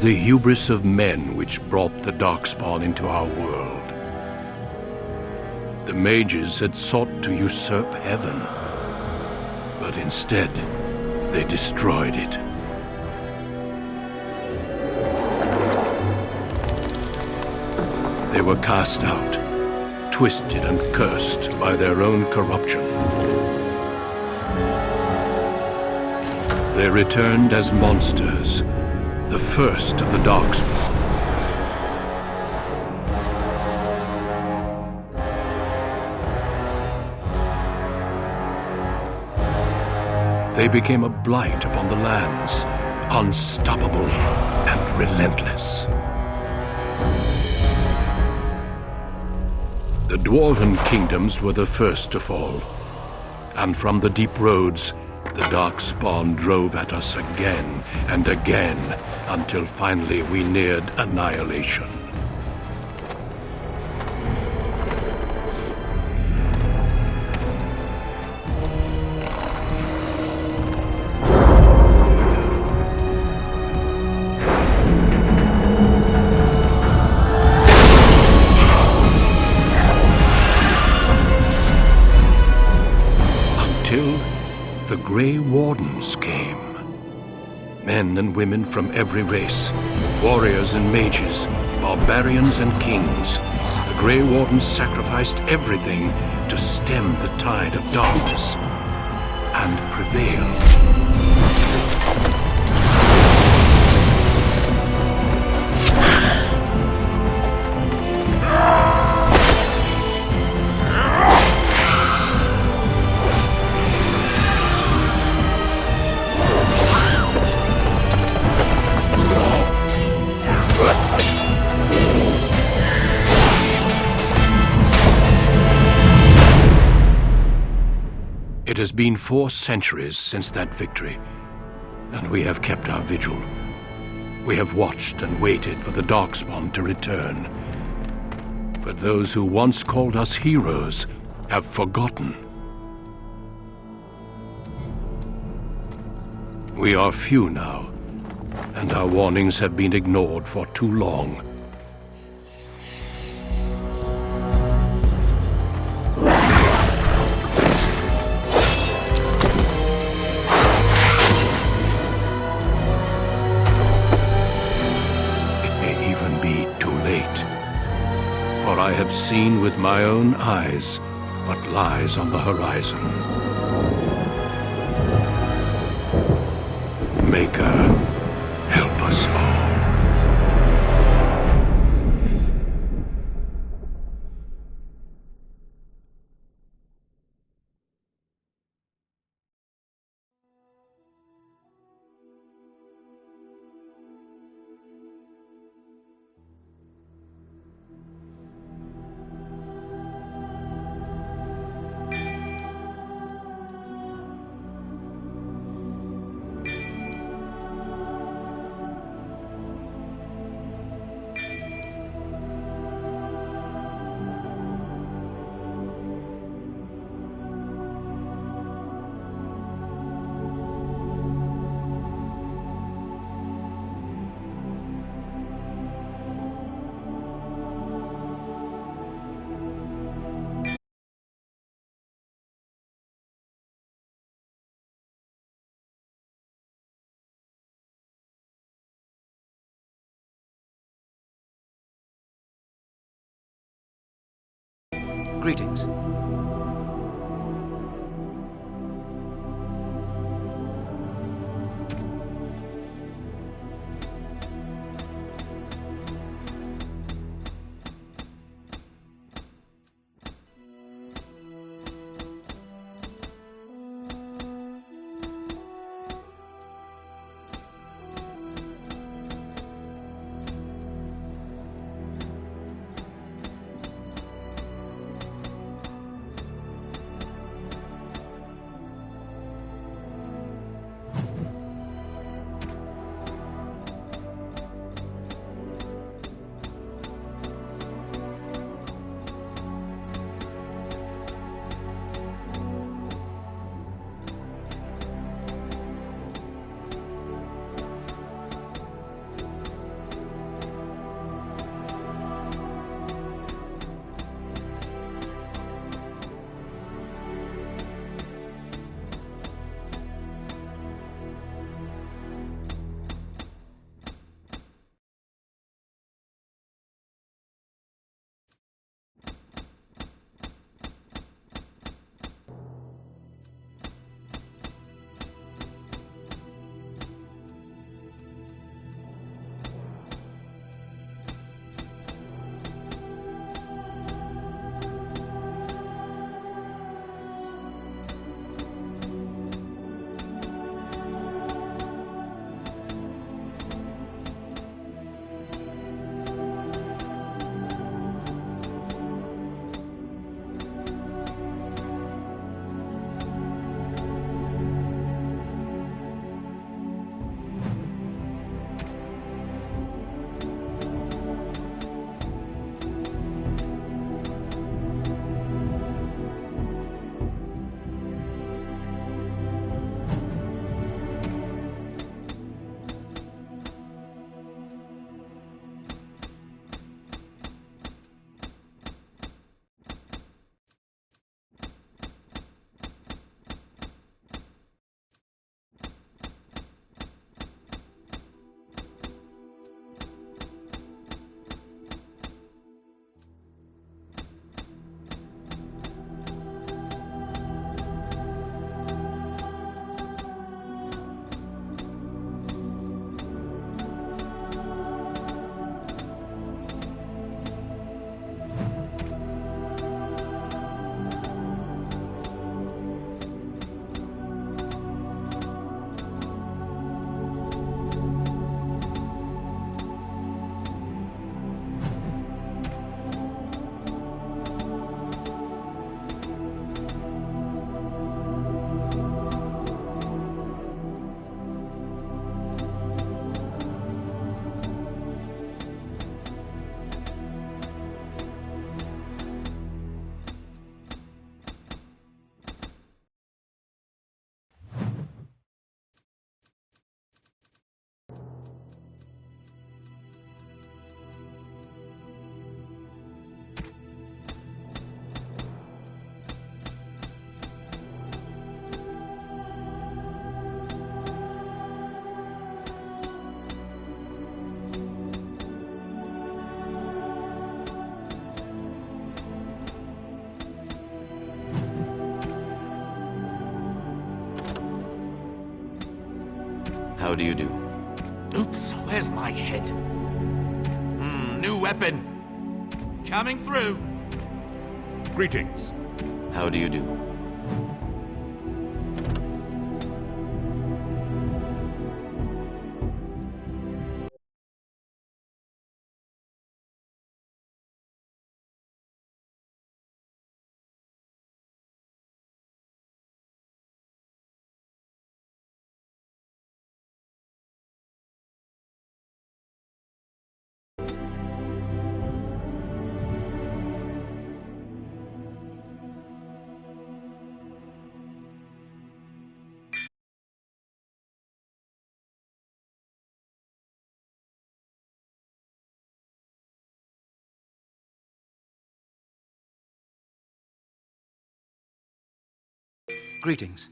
the hubris of men which brought the Darkspawn into our world. The mages had sought to usurp heaven, but instead they destroyed it. They were cast out, twisted and cursed by their own corruption. They returned as monsters, the first of the Darkspawn. They became a blight upon the lands, unstoppable and relentless. The Dwarven kingdoms were the first to fall, and from the deep roads, the Darkspawn drove at us again and again, until finally we neared annihilation. The Grey Wardens came. Men and women from every race, warriors and mages, barbarians and kings. The Grey Wardens sacrificed everything to stem the tide of darkness and prevail. It has been 4 centuries since that victory, and we have kept our vigil. We have watched and waited for the Darkspawn to return. But those who once called us heroes have forgotten. We are few now, and our warnings have been ignored for too long. For I have seen with my own eyes what lies on the horizon. Maker, help us all. Greetings. How do you do? Oops, where's my head? New weapon. Coming through. Greetings. How do you do? Greetings.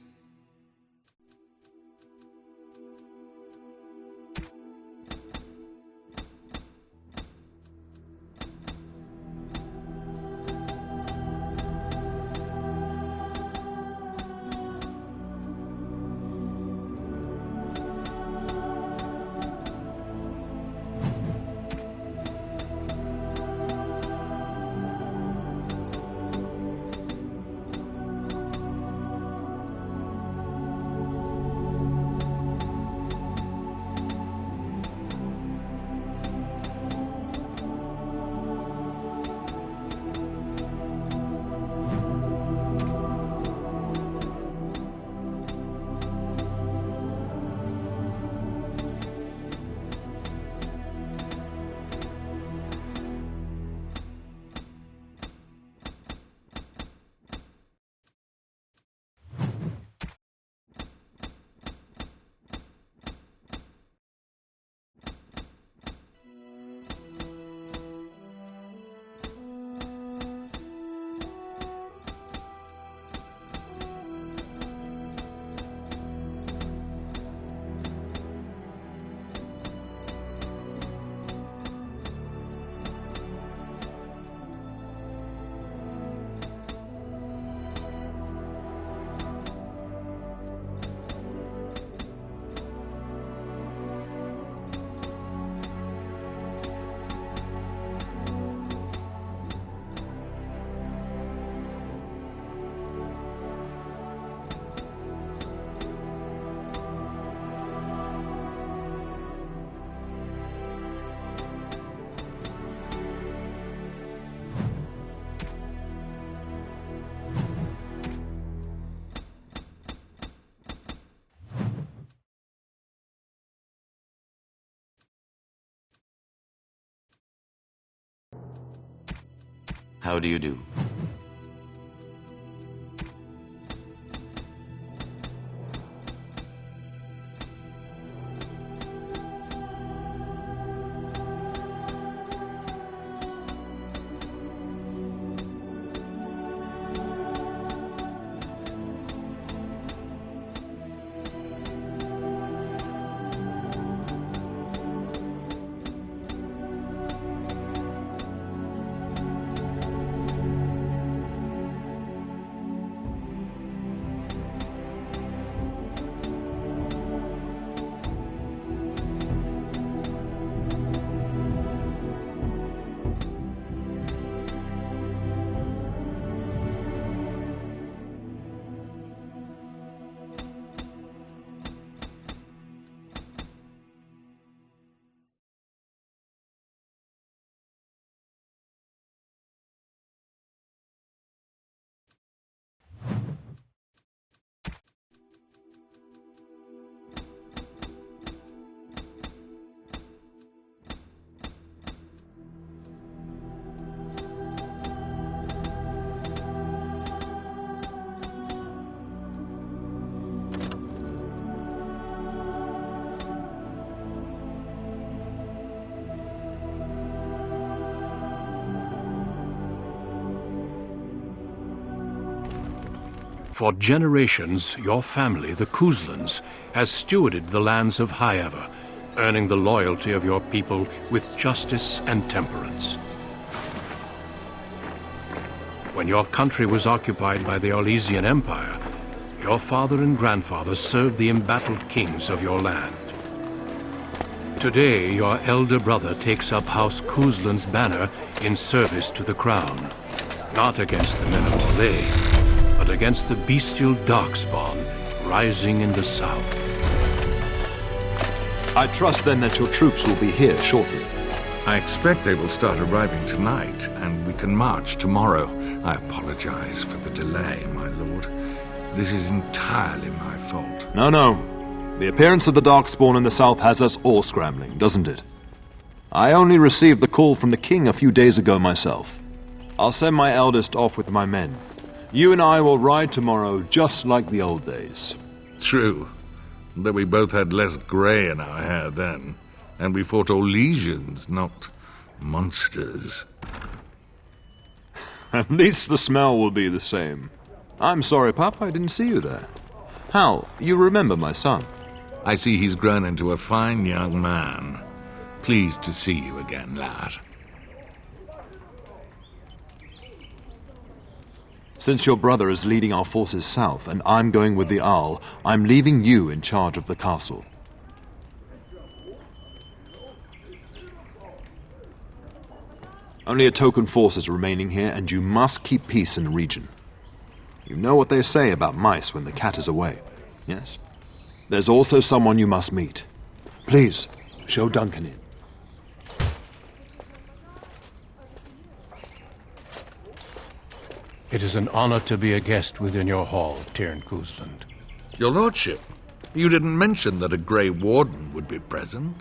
How do you do? For generations, your family, the Kuzlans, has stewarded the lands of Highever, earning the loyalty of your people with justice and temperance. When your country was occupied by the Orlesian Empire, your father and grandfather served the embattled kings of your land. Today, your elder brother takes up House Kuzlan's banner in service to the crown. Not against the men of Orlais, but against the bestial Darkspawn rising in the south. I trust then that your troops will be here shortly. I expect they will start arriving tonight, and we can march tomorrow. I apologize for the delay, my lord. This is entirely my fault. No. The appearance of the Darkspawn in the south has us all scrambling, doesn't it? I only received the call from the king a few days ago myself. I'll send my eldest off with my men. You and I will ride tomorrow just like the old days. True, but we both had less grey in our hair then, and we fought Orlesians, not monsters. At least the smell will be the same. I'm sorry, Pop, I didn't see you there. Hal, you remember my son? I see he's grown into a fine young man. Pleased to see you again, lad. Since your brother is leading our forces south and I'm going with the Arl, I'm leaving you in charge of the castle. Only a token force is remaining here, and you must keep peace in the region. You know what they say about mice when the cat is away, yes? There's also someone you must meet. Please, show Duncan in. It is an honor to be a guest within your hall, Teyrn Kuzland. Your lordship, you didn't mention that a Grey Warden would be present.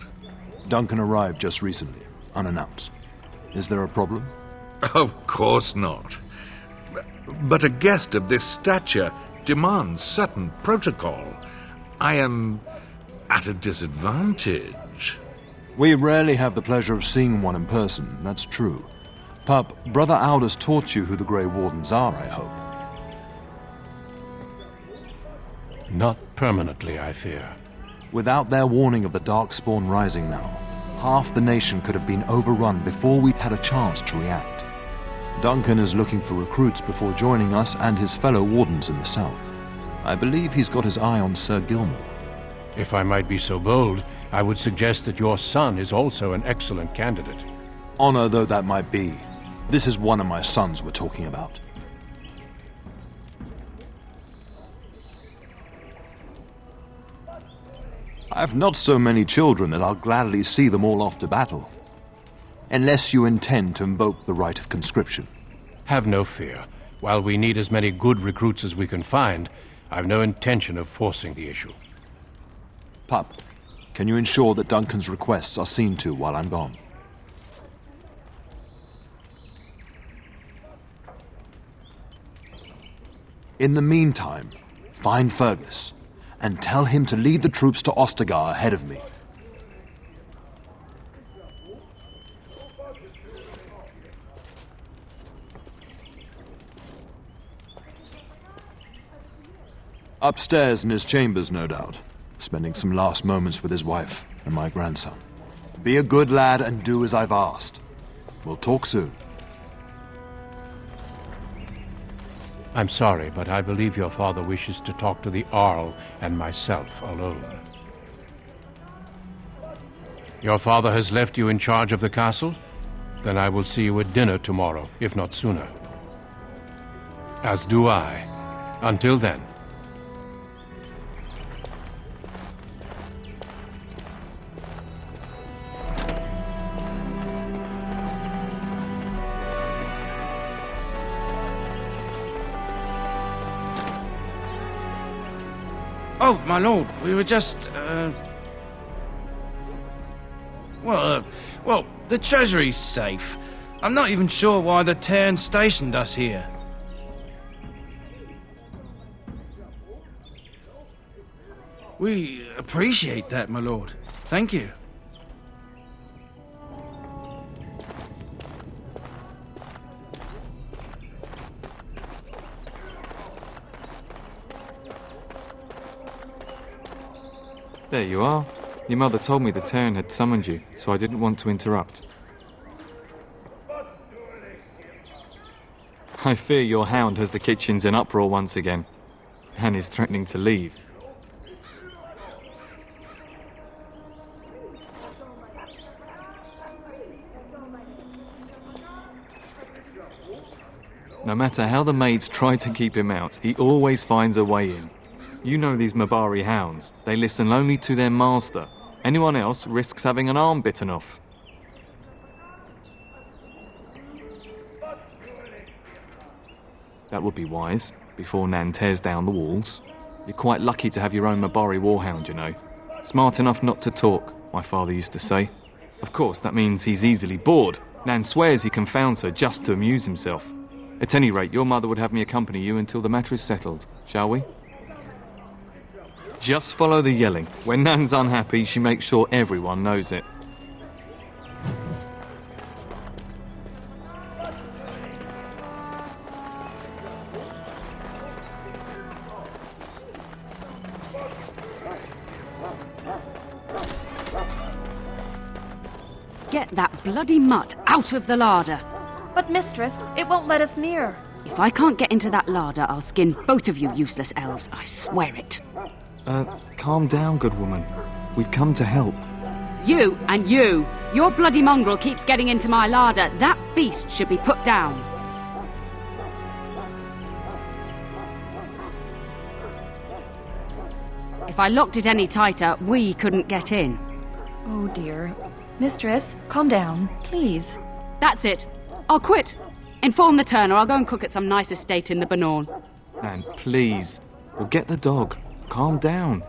Duncan arrived just recently, unannounced. Is there a problem? Of course not. But a guest of this stature demands certain protocol. I am at a disadvantage. We rarely have the pleasure of seeing one in person, that's true. Pup, Brother Aldous taught you who the Grey Wardens are, I hope. Not permanently, I fear. Without their warning of the Darkspawn rising now, half the nation could have been overrun before we'd had a chance to react. Duncan is looking for recruits before joining us and his fellow Wardens in the south. I believe he's got his eye on Sir Gilmore. If I might be so bold, I would suggest that your son is also an excellent candidate. Honor though that might be, this is one of my sons we're talking about. I have not so many children that I'll gladly see them all off to battle. Unless you intend to invoke the right of conscription. Have no fear. While we need as many good recruits as we can find, I've no intention of forcing the issue. Pup, can you ensure that Duncan's requests are seen to while I'm gone? In the meantime, find Fergus and tell him to lead the troops to Ostagar ahead of me. Upstairs in his chambers, no doubt, spending some last moments with his wife and my grandson. Be a good lad and do as I've asked. We'll talk soon. I'm sorry, but I believe your father wishes to talk to the Arl and myself alone. Your father has left you in charge of the castle? Then I will see you at dinner tomorrow, if not sooner. As do I. Until then. Oh, my lord, we were just, Well, the treasury's safe. I'm not even sure why the Teyrn stationed us here. We appreciate that, my lord. Thank you. There you are. Your mother told me the Teyrn had summoned you, so I didn't want to interrupt. I fear your hound has the kitchens in uproar once again, and is threatening to leave. No matter how the maids try to keep him out, he always finds a way in. You know these Mabari hounds. They listen only to their master. Anyone else risks having an arm bitten off. That would be wise, before Nan tears down the walls. You're quite lucky to have your own Mabari warhound, you know. Smart enough not to talk, my father used to say. Of course, that means he's easily bored. Nan swears he confounds her just to amuse himself. At any rate, your mother would have me accompany you until the matter is settled, shall we? Just follow the yelling. When Nan's unhappy, she makes sure everyone knows it. Get that bloody mutt out of the larder. But mistress, it won't let us near. If I can't get into that larder, I'll skin both of you useless elves, I swear it. Calm down, good woman. We've come to help. You and you! Your bloody mongrel keeps getting into my larder. That beast should be put down. If I locked it any tighter, we couldn't get in. Oh dear. Mistress, calm down, please. That's it. I'll quit. Inform the turner. I'll go and cook at some nice estate in the Banorn. Nan, please. We'll get the dog. Calm down.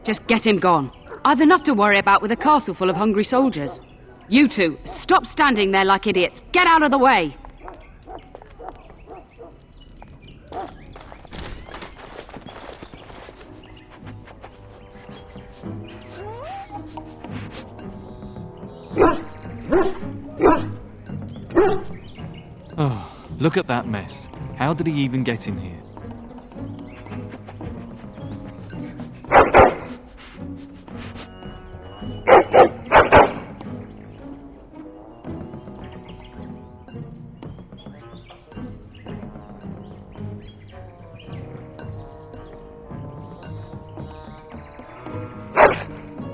Just get him gone. I've enough to worry about with a castle full of hungry soldiers. You two, stop standing there like idiots. Get out of the way. Oh, look at that mess. How did he even get in here?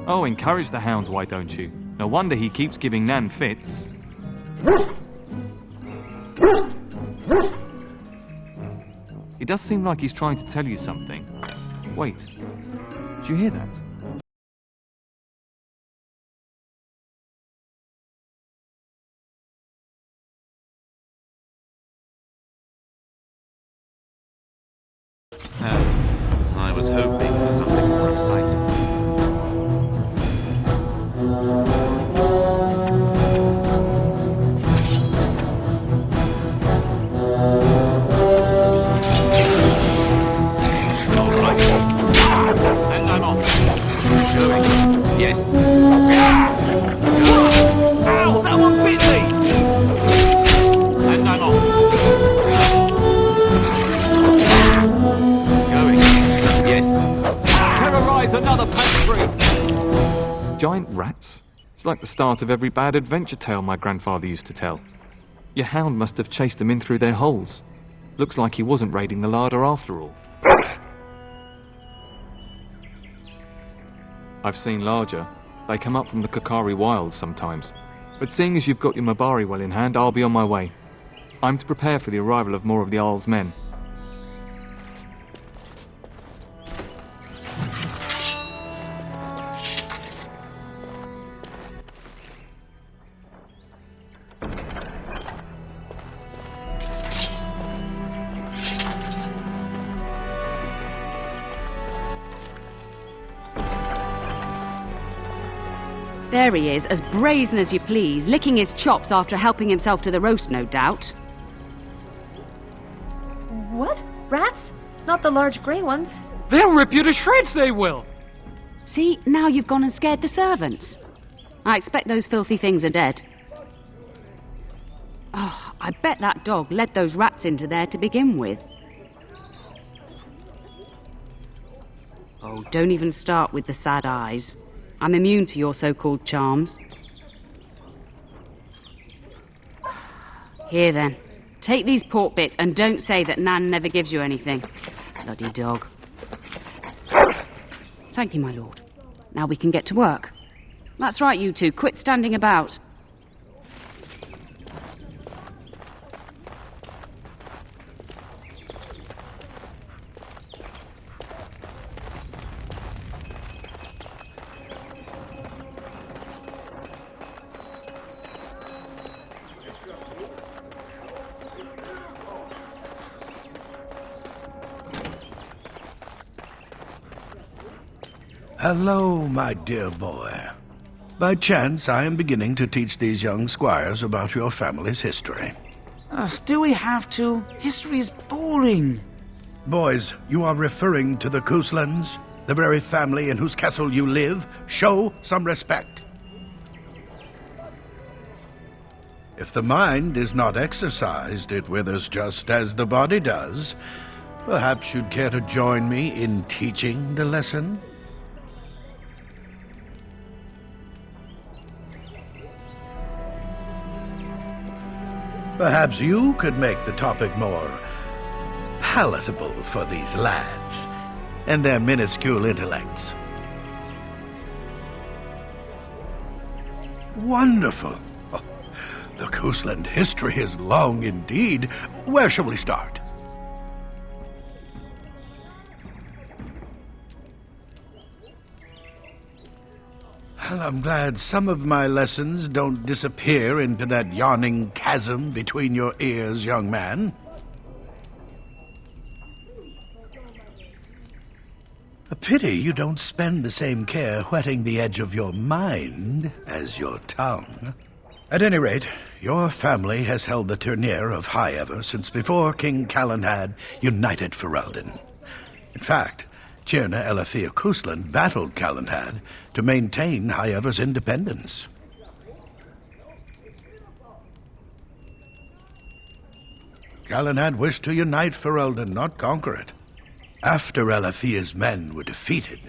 Oh, encourage the hound, why don't you? No wonder he keeps giving Nan fits. It does seem like he's trying to tell you something. Wait, do you hear that? I was hoping for something more exciting. Yes. Ow! That one bit me! And I'm off. Going. Yes. Terrorize another pantry! Giant rats? It's like the start of every bad adventure tale my grandfather used to tell. Your hound must have chased them in through their holes. Looks like he wasn't raiding the larder after all. I've seen larger. They come up from the Kokari wilds sometimes. But seeing as you've got your Mabari well in hand, I'll be on my way. I'm to prepare for the arrival of more of the Jarl's men. There he is, as brazen as you please, licking his chops after helping himself to the roast, no doubt. What? Rats? Not the large grey ones. They'll rip you to shreds, they will! See, now you've gone and scared the servants. I expect those filthy things are dead. Oh, I bet that dog led those rats into there to begin with. Oh, don't even start with the sad eyes. I'm immune to your so-called charms. Here then, take these pork bits and don't say that Nan never gives you anything. Bloody dog. Thank you, my lord. Now we can get to work. That's right, you two. Quit standing about. Hello, my dear boy. By chance, I am beginning to teach these young squires about your family's history. Do we have to? History is boring. Boys, you are referring to the Couslands, the very family in whose castle you live. Show some respect. If the mind is not exercised, it withers just as the body does. Perhaps you'd care to join me in teaching the lesson? Perhaps you could make the topic more palatable for these lads and their minuscule intellects. Wonderful. Oh, the Cousland history is long indeed. Where shall we start? Well, I'm glad some of my lessons don't disappear into that yawning chasm between your ears, young man. A pity you don't spend the same care whetting the edge of your mind as your tongue. At any rate, your family has held the tournure of High Ever since before King Calenhad united Ferelden. In fact, Tierna Elethea Cousland battled Calenhad to maintain High Ever's independence. Calenhad wished to unite Ferelden, not conquer it. After Elethea's men were defeated,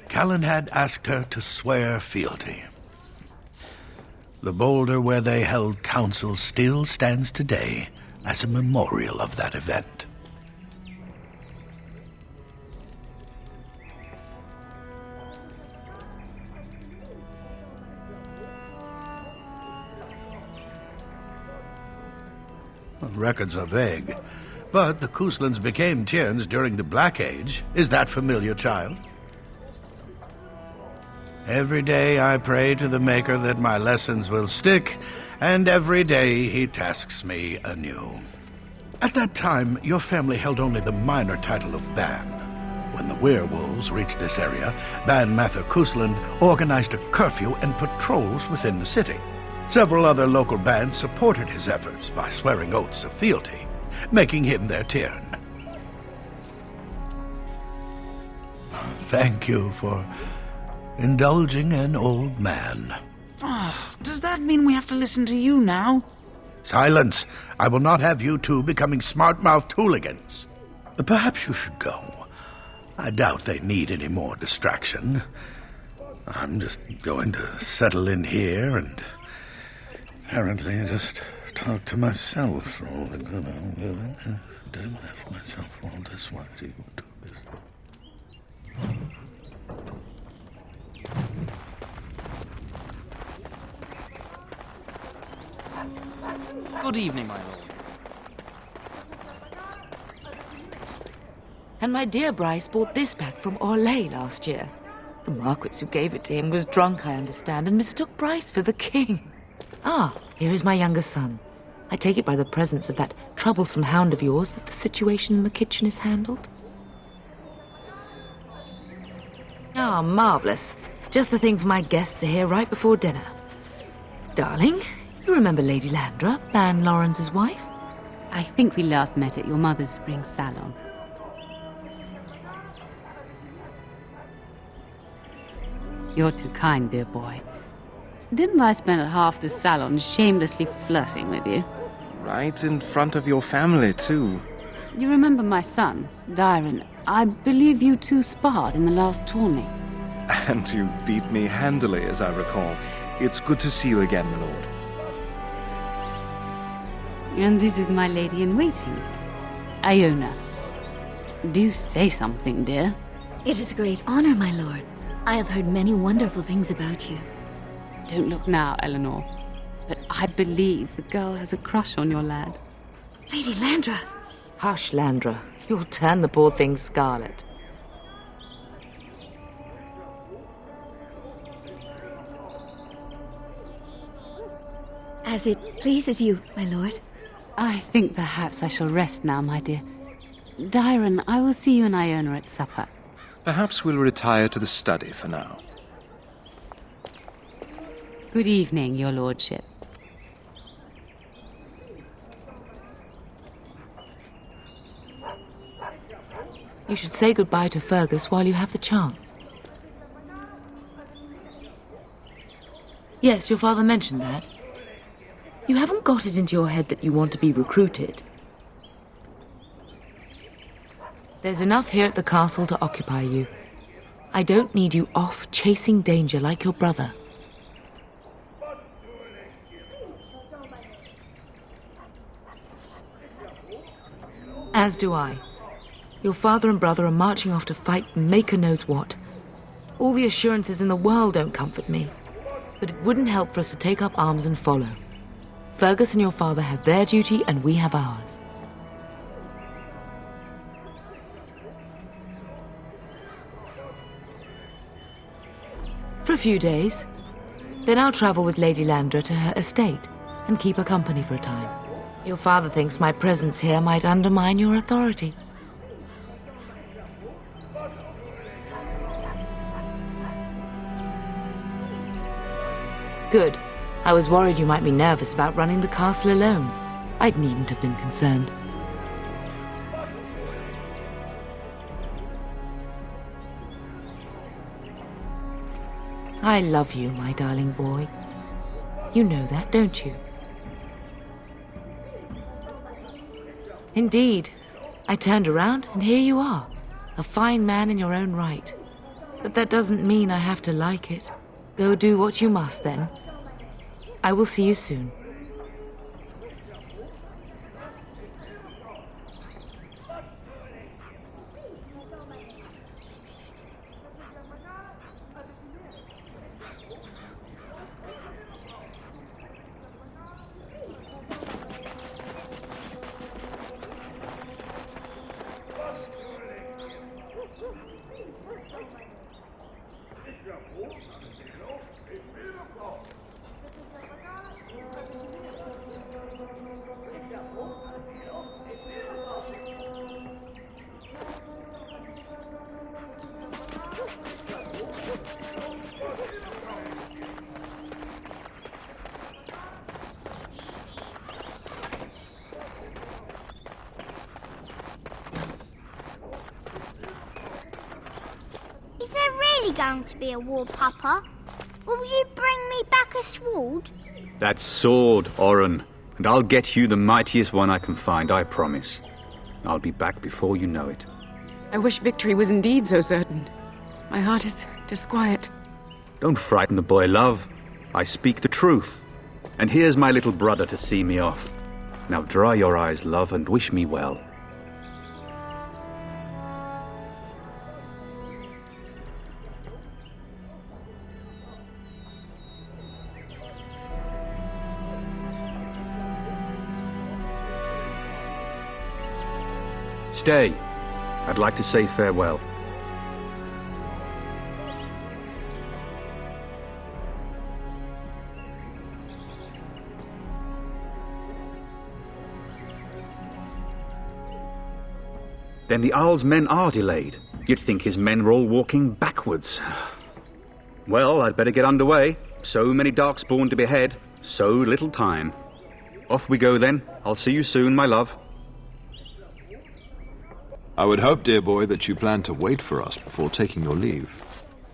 Calenhad asked her to swear fealty. The boulder where they held council still stands today as a memorial of that event. Records are vague, but the Couslands became Tierns during the Black Age. Is that familiar, child? Every day I pray to the Maker that my lessons will stick, and every day he tasks me anew. At that time, your family held only the minor title of Ban. When the werewolves reached this area, Ban Mather Cousland organized a curfew and patrols within the city. Several other local bands supported his efforts by swearing oaths of fealty, making him their Tiern. Thank you for indulging an old man. Does that mean we have to listen to you now? Silence! I will not have you two becoming smart-mouthed hooligans. Perhaps you should go. I doubt they need any more distraction. I'm just going to settle in here and apparently just talk to myself for all the good I'm doing. I left myself for all this. Why do you do this? Good evening, my lord. And my dear Bryce bought this back from Orlais last year. The Marquis who gave it to him was drunk, I understand, and mistook Bryce for the king. Ah, here is my younger son. I take it by the presence of that troublesome hound of yours that the situation in the kitchen is handled. Ah, marvellous. Just the thing for my guests to hear right before dinner. Darling, you remember Lady Landra, Ban Lawrence's wife? I think we last met at your mother's spring salon. You're too kind, dear boy. Didn't I spend half the salon shamelessly flirting with you? Right in front of your family, too. You remember my son, Dyron? I believe you two sparred in the last tourney. And you beat me handily, as I recall. It's good to see you again, my lord. And this is my lady-in-waiting, Iona. Do say something, dear. It is a great honor, my lord. I have heard many wonderful things about you. Don't look now, Eleanor. But I believe the girl has a crush on your lad. Lady Landra. Hush, Landra. You'll turn the poor thing scarlet. As it pleases you, my lord. I think perhaps I shall rest now, my dear. Dyron, I will see you and Iona at supper. Perhaps we'll retire to the study for now. Good evening, your lordship. You should say goodbye to Fergus while you have the chance. Yes, your father mentioned that. You haven't got it into your head that you want to be recruited. There's enough here at the castle to occupy you. I don't need you off chasing danger like your brother. As do I. Your father and brother are marching off to fight Maker knows what. All the assurances in the world don't comfort me. But it wouldn't help for us to take up arms and follow. Fergus and your father have their duty and we have ours. For a few days. Then I'll travel with Lady Landra to her estate and keep her company for a time. Your father thinks my presence here might undermine your authority. Good. I was worried you might be nervous about running the castle alone. I needn't have been concerned. I love you, my darling boy. You know that, don't you? Indeed. I turned around and here you are. A fine man in your own right. But that doesn't mean I have to like it. Go do what you must then. I will see you soon. Is there really going to be a war, Papa? Will you bring me back a sword? That sword, Oren, and I'll get you the mightiest one I can find, I promise. I'll be back before you know it. I wish victory was indeed so certain. My heart is disquiet. Don't frighten the boy, love. I speak the truth. And here's my little brother to see me off. Now dry your eyes, love, and wish me well. Stay. I'd like to say farewell. Then the Arl's men are delayed. You'd think his men were all walking backwards. Well, I'd better get underway. So many Darkspawn to behead, so little time. Off we go then. I'll see you soon, my love. I would hope, dear boy, that you plan to wait for us before taking your leave.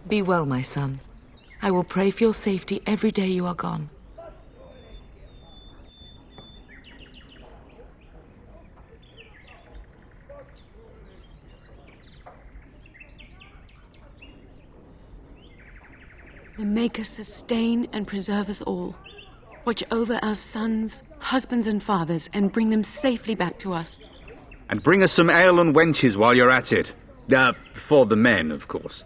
Be well, my son. I will pray for your safety every day you are gone. The Maker sustain and preserve us all. Watch over our sons, husbands and fathers, and bring them safely back to us. And bring us some ale and wenches while you're at it. For the men, of course.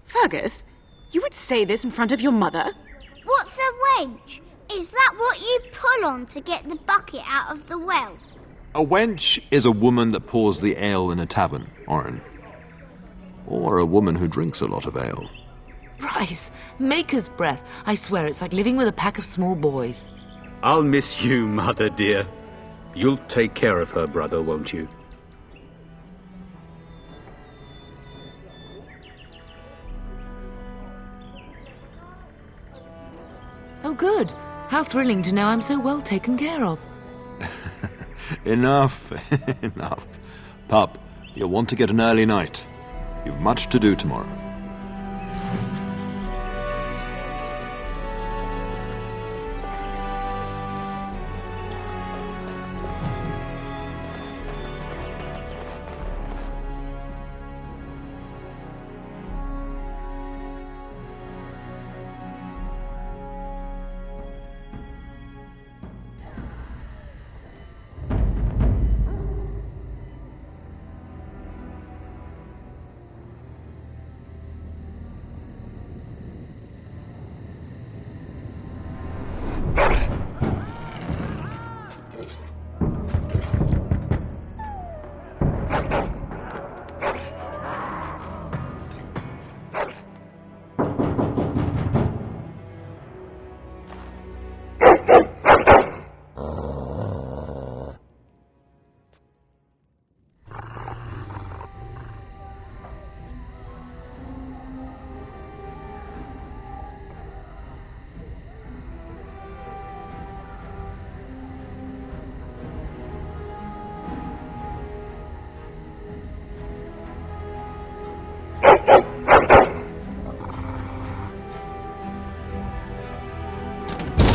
Fergus, you would say this in front of your mother? What's a wench? Is that what you pull on to get the bucket out of the well? A wench is a woman that pours the ale in a tavern, Oren. Or a woman who drinks a lot of ale. Bryce, Maker's breath. I swear it's like living with a pack of small boys. I'll miss you, mother dear. You'll take care of her, brother, won't you? How thrilling to know I'm so well taken care of. Enough, enough. Pup, you'll want to get an early night. You've much to do tomorrow.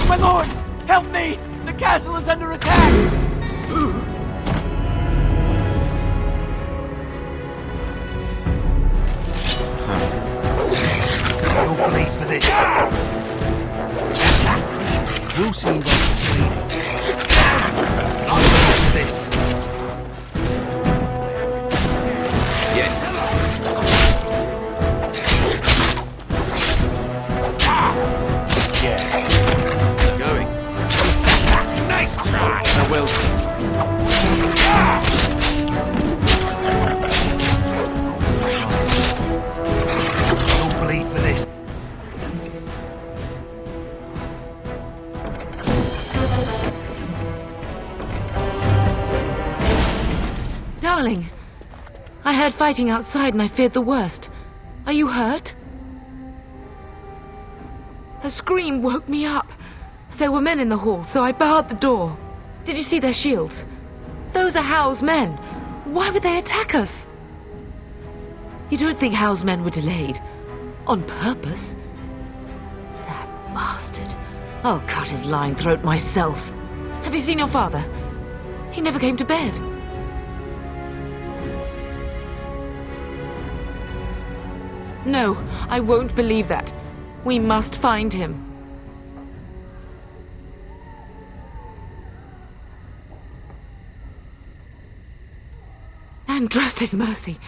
My lord! Help me! The castle is under attack! Don't bleed for this. We'll see when you bleed. I'll bleed for this. Yes. Yeah. Going. Nice try. I will. Don't bleed for this. Darling, I heard fighting outside and I feared the worst. Are you hurt? A scream woke me up. There were men in the hall, so I barred the door. Did you see their shields? Those are Howe's men. Why would they attack us? You don't think Howe's men were delayed? On purpose? That bastard. I'll cut his lying throat myself. Have you seen your father? He never came to bed. No, I won't believe that. We must find him. And trust his mercy.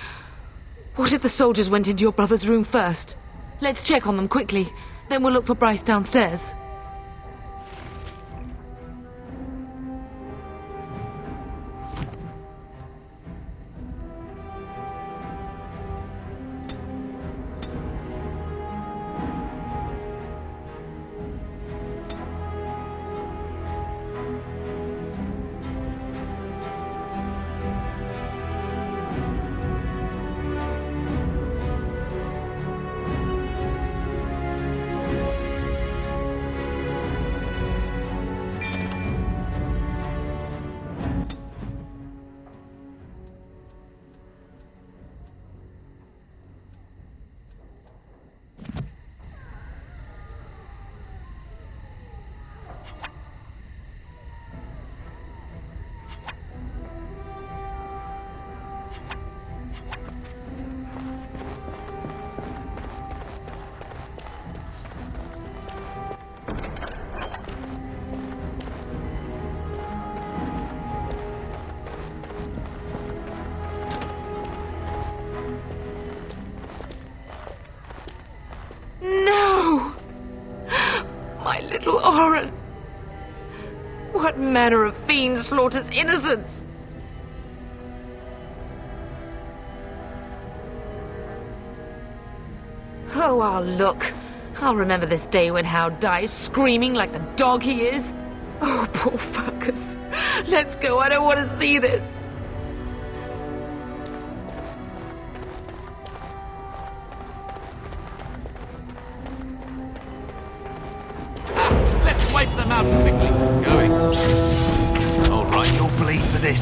What if the soldiers went into your brother's room first? Let's check on them quickly. Then we'll look for Bryce downstairs. No! My little Oren! What manner of fiend slaughters innocents? Oh, I'll look. I'll remember this day when Howe dies screaming like the dog he is. Oh, poor fuckers. Let's go, I don't want to see this. Let's wipe them out this.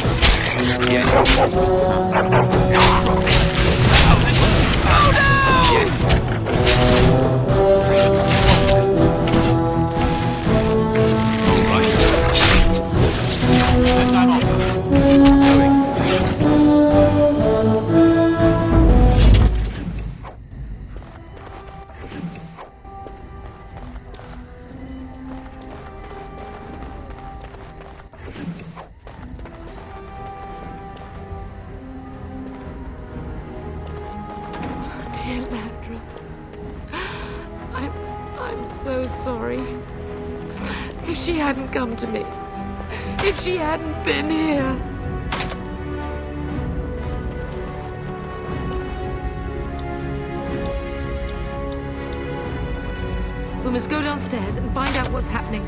Dear Landra, I'm so sorry. If she hadn't come to me, if she hadn't been here. We must go downstairs and find out what's happening.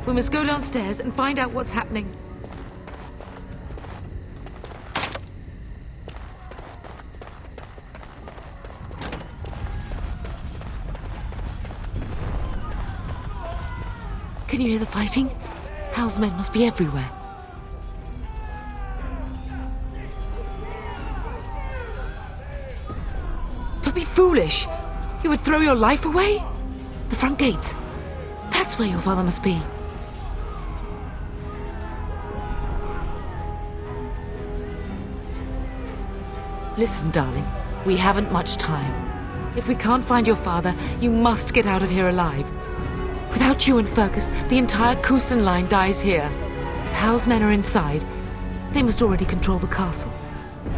We must go downstairs and find out what's happening. Can you hear the fighting? Hal's men must be everywhere. Don't be foolish. You would throw your life away? The front gates. That's where your father must be. Listen, darling, we haven't much time. If we can't find your father, you must get out of here alive. Without you and Fergus, the entire Kusen line dies here. If Hal's men are inside, they must already control the castle.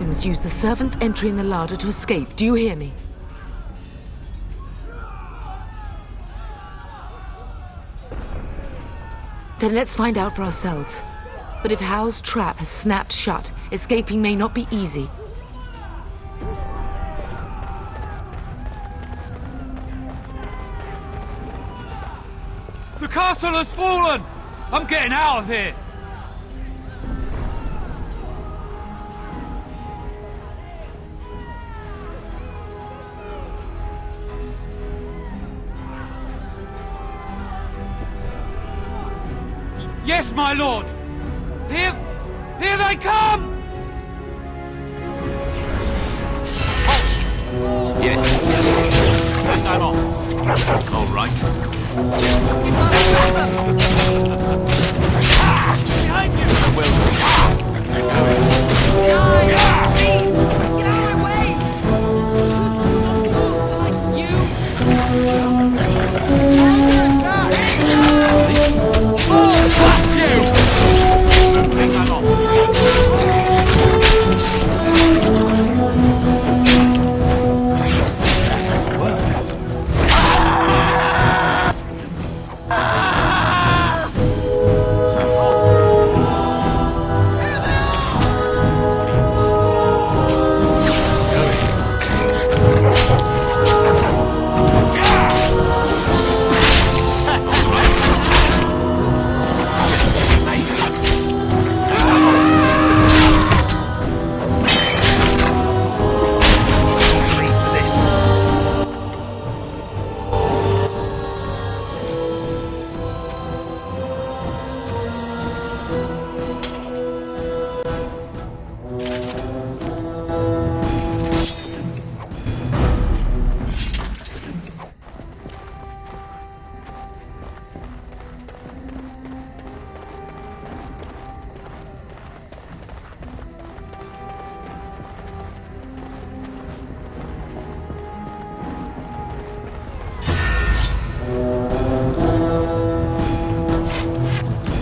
We must use the servants' entry in the larder to escape. Do you hear me? Then let's find out for ourselves. But if Hal's trap has snapped shut, escaping may not be easy. The castle has fallen! I'm getting out of here! Yes, my lord! Here they come! Yes. Hang them off. All right. Behind you! Get out of my way! Like you! Hang them off.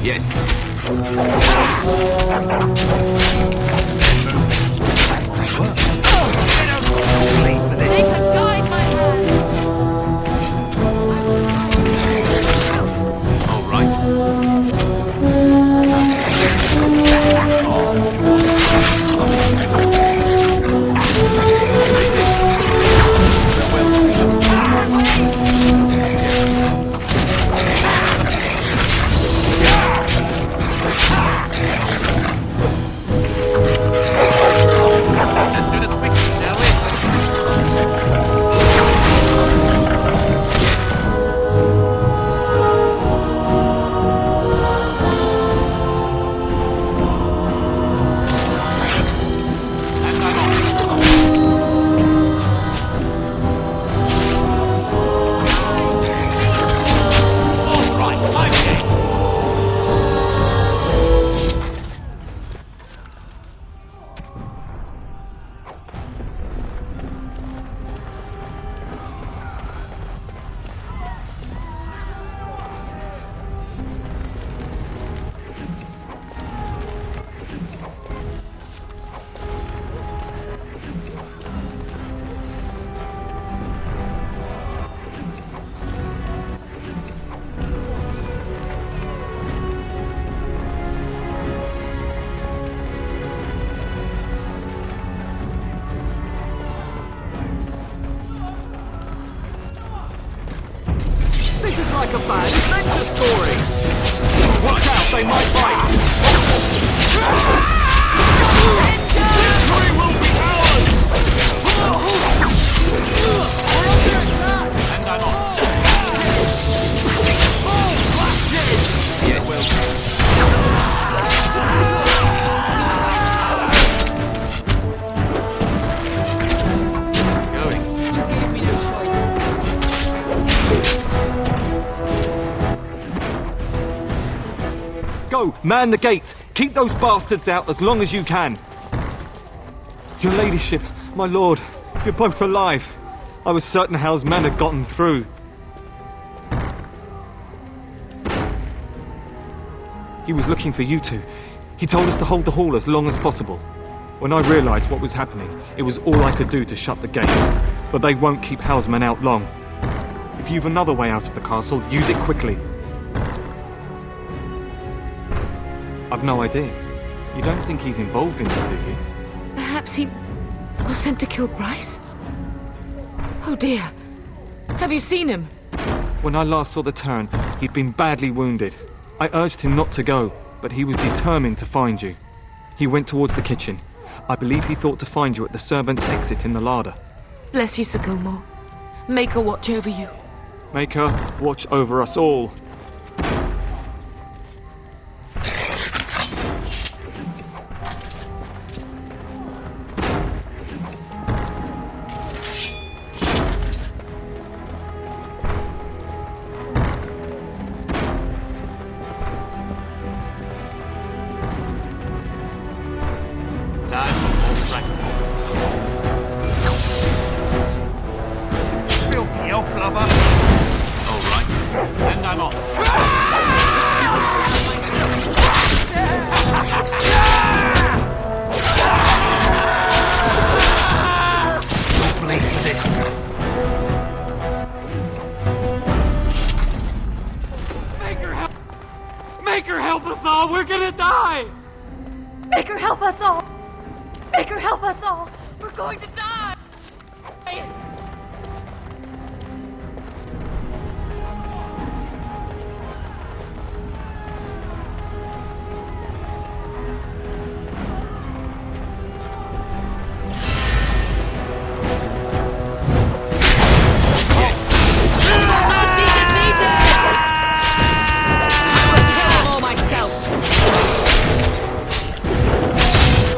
Yes. All right. Let's do this quickly, shall we? And I'm on. All right, I'm game. This is like a bad adventure story! Watch out, they might bite! Victory will be ours! And I'm on. Yes, well. Going. You gave me no choice. Go, man the gates! Keep those bastards out as long as you can! Your ladyship, my lord, you're both alive. I was certain Hal's men had gotten through. He was looking for you two. He told us to hold the hall as long as possible. When I realised what was happening, it was all I could do to shut the gates. But they won't keep Hal's men out long. If you've another way out of the castle, use it quickly. I've no idea. You don't think he's involved in this, do you? Perhaps he was sent to kill Bryce? Oh dear. Have you seen him? When I last saw the Turn, he'd been badly wounded. I urged him not to go, but he was determined to find you. He went towards the kitchen. I believe he thought to find you at the servants' exit in the larder. Bless you, Sir Gilmore. Make her watch over you. Make her watch over us all. Time for more practice. Filthy elf lover. All right, and I'm off. Don't bleed for this. Make her help us all! We're gonna die! Make her help us all! Make her help us all! We're going to die!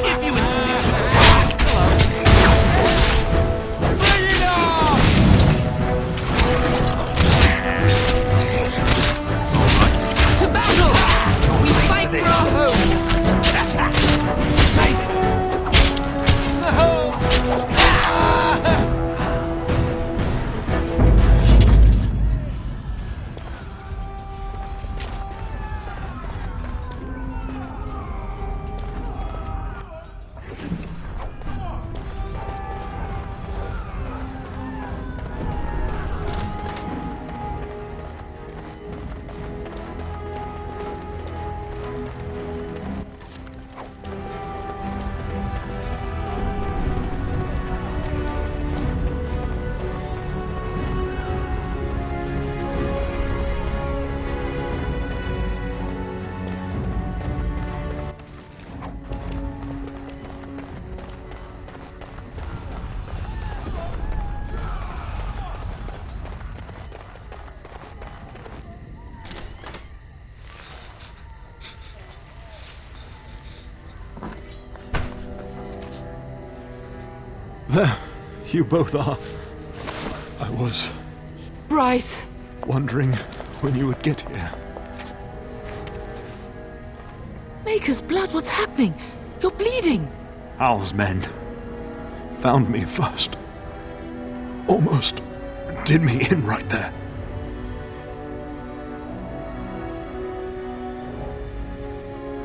If you insist. You both are. I was Bryce! wondering when you would get here. Maker's blood, what's happening? You're bleeding. Hal's men found me first. Almost did me in right there.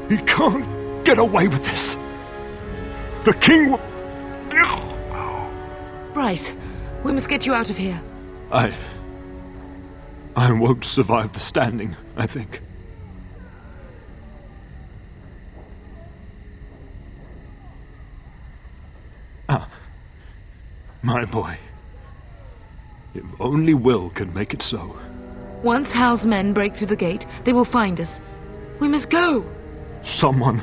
He can't get away with this. The king will... Bryce, we must get you out of here. I won't survive the standing, I think. My boy. If only Will could make it so. Once Hal's men break through the gate, they will find us. We must go. Someone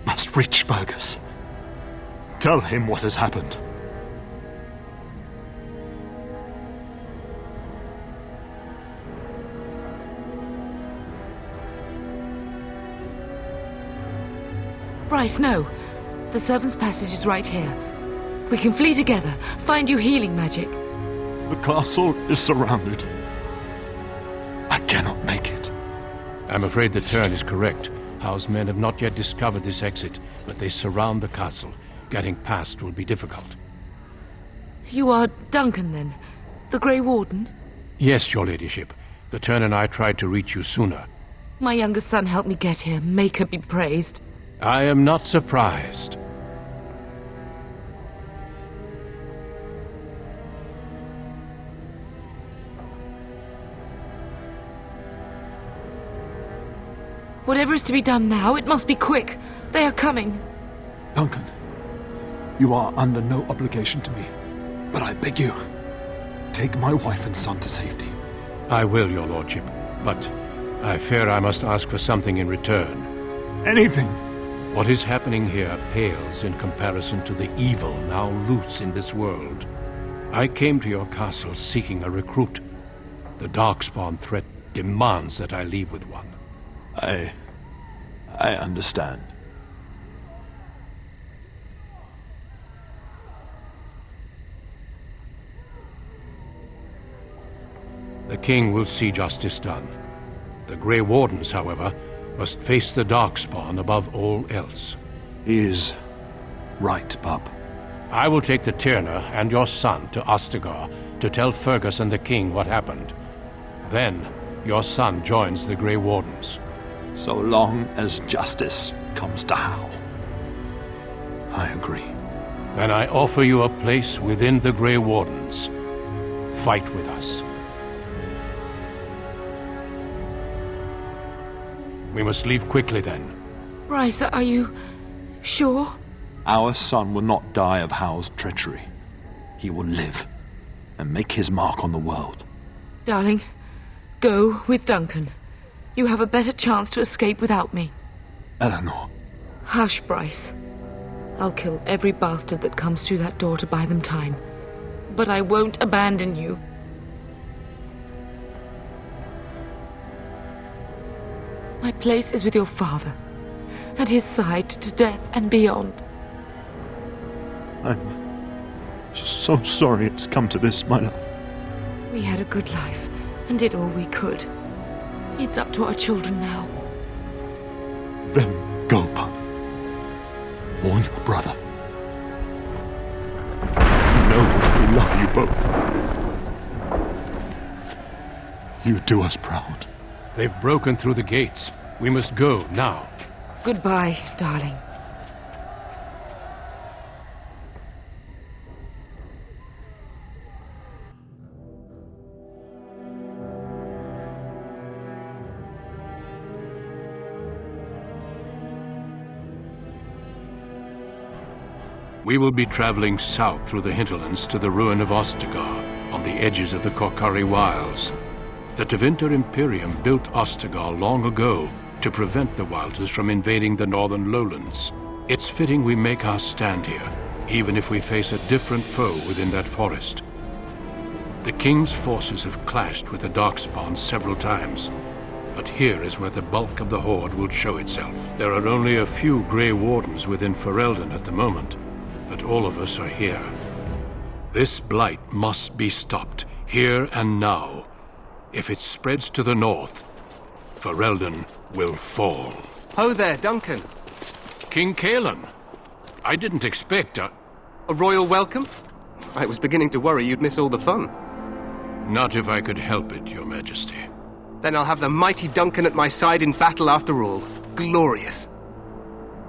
must reach Fergus. Tell him what has happened. Bryce, no. The servant's passage is right here. We can flee together, find you healing magic. The castle is surrounded. I cannot make it. I'm afraid the Tern is correct. Hal's men have not yet discovered this exit, but they surround the castle. Getting past will be difficult. You are Duncan, then? The Grey Warden? Yes, your ladyship. The Tern and I tried to reach you sooner. My younger son helped me get here. Maker be praised. I am not surprised. Whatever is to be done now, it must be quick. They are coming. Duncan, you are under no obligation to me, but I beg you, take my wife and son to safety. I will, your lordship, but I fear I must ask for something in return. Anything! What is happening here pales in comparison to the evil now loose in this world. I came to your castle seeking a recruit. The Darkspawn threat demands that I leave with one. I understand. The king will see justice done. The Grey Wardens, however, must face the Darkspawn above all else. He is right, Bub. I will take the Tyrna and your son to Ostagar to tell Fergus and the king what happened. Then, your son joins the Grey Wardens. So long as justice comes to Hal. I agree. Then I offer you a place within the Grey Wardens. Fight with us. We must leave quickly then. Bryce, are you sure? Our son will not die of Hal's treachery. He will live and make his mark on the world. Darling, go with Duncan. You have a better chance to escape without me. Eleanor. Hush, Bryce. I'll kill every bastard that comes through that door to buy them time. But I won't abandon you. My place is with your father. At his side to death and beyond. I'm so sorry it's come to this, my love. We had a good life and did all we could. It's up to our children now. Then go, Pup. Warn your brother. Know that we love you both. You do us proud. They've broken through the gates. We must go now. Goodbye, darling. We will be traveling south through the hinterlands to the ruin of Ostagar, on the edges of the Korcari Wilds. The Tevinter Imperium built Ostagar long ago to prevent the Wilders from invading the northern lowlands. It's fitting we make our stand here, even if we face a different foe within that forest. The King's forces have clashed with the Darkspawn several times, but here is where the bulk of the Horde will show itself. There are only a few Grey Wardens within Ferelden at the moment, but all of us are here, This blight must be stopped, here and now. If it spreads to the north, Ferelden will fall. Ho there, Duncan. King Cailan. I didn't expect a royal welcome? I was beginning to worry you'd miss all the fun. Not if I could help it, Your Majesty. Then I'll have the mighty Duncan at my side in battle after all. Glorious.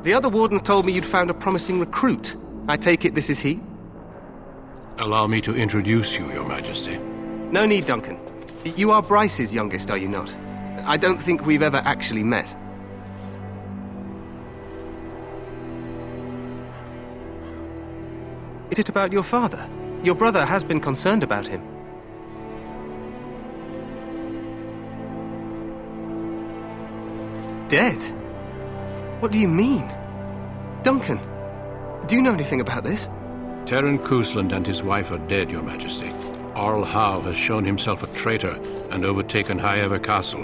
The other wardens told me you'd found a promising recruit. I take it this is he? Allow me to introduce you, Your Majesty. No need, Duncan. You are Bryce's youngest, are you not? I don't think we've ever actually met. Is it about your father? Your brother has been concerned about him. Dead? What do you mean? Duncan, do you know anything about this? Terran Cousland and his wife are dead, Your Majesty. Arl Howe has shown himself a traitor and overtaken Highever Castle.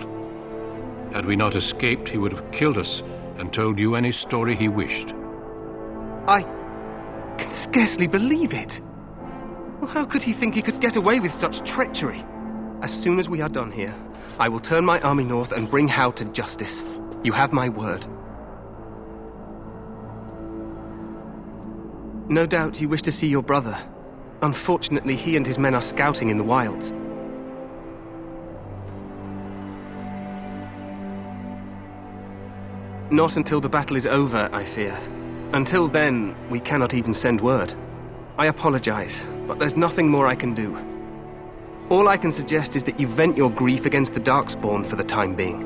Had we not escaped, he would have killed us and told you any story he wished. I can scarcely believe it. Well, how could he think he could get away with such treachery? As soon as we are done here, I will turn my army north and bring Howe to justice. You have my word. No doubt you wish to see your brother. Unfortunately, he and his men are scouting in the wilds. Not until the battle is over, I fear. Until then, we cannot even send word. I apologize, but there's nothing more I can do. All I can suggest is that you vent your grief against the Darkspawn for the time being.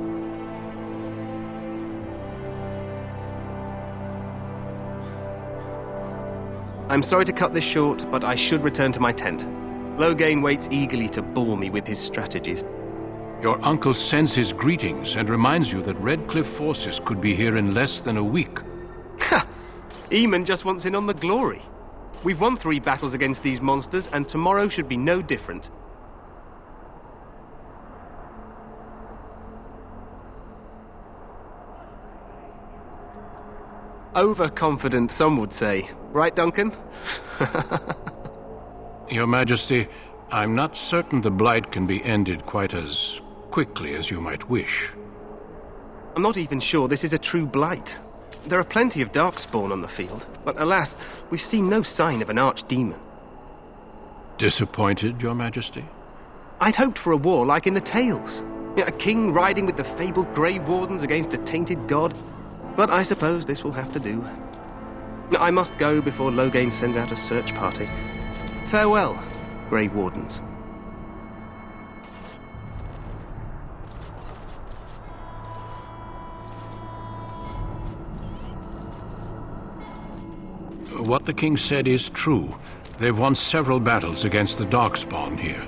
I'm sorry to cut this short, but I should return to my tent. Loghain waits eagerly to bore me with his strategies. Your uncle sends his greetings and reminds you that Redcliffe forces could be here in less than a week. Ha! Eamon just wants in on the glory. We've won 3 battles against these monsters, and tomorrow should be no different. Overconfident, some would say. Right, Duncan? Your Majesty, I'm not certain the blight can be ended quite as quickly as you might wish. I'm not even sure this is a true blight. There are plenty of Darkspawn on the field, but alas, we've seen no sign of an archdemon. Disappointed, Your Majesty? I'd hoped for a war like in the tales. A king riding with the fabled Grey Wardens against a tainted god. But I suppose this will have to do. I must go before Loghain sends out a search party. Farewell, Grey Wardens. What the king said is true. They've won several battles against the Darkspawn here.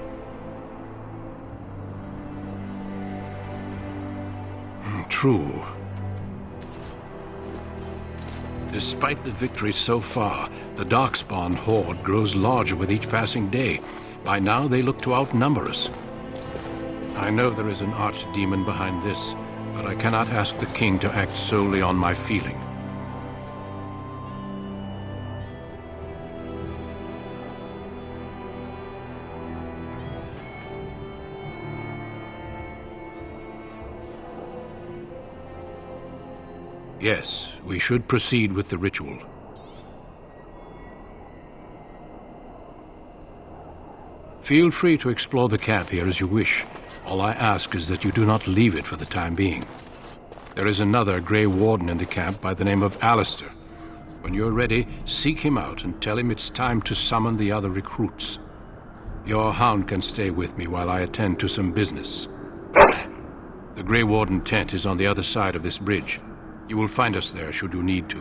True. Despite the victories so far, the Darkspawn horde grows larger with each passing day. By now, they look to outnumber us. I know there is an archdemon behind this, but I cannot ask the king to act solely on my feeling. Yes, we should proceed with the ritual. Feel free to explore the camp here as you wish. All I ask is that you do not leave it for the time being. There is another Grey Warden in the camp by the name of Alistair. When you're ready, seek him out and tell him it's time to summon the other recruits. Your hound can stay with me while I attend to some business. The Grey Warden tent is on the other side of this bridge. You will find us there should you need to.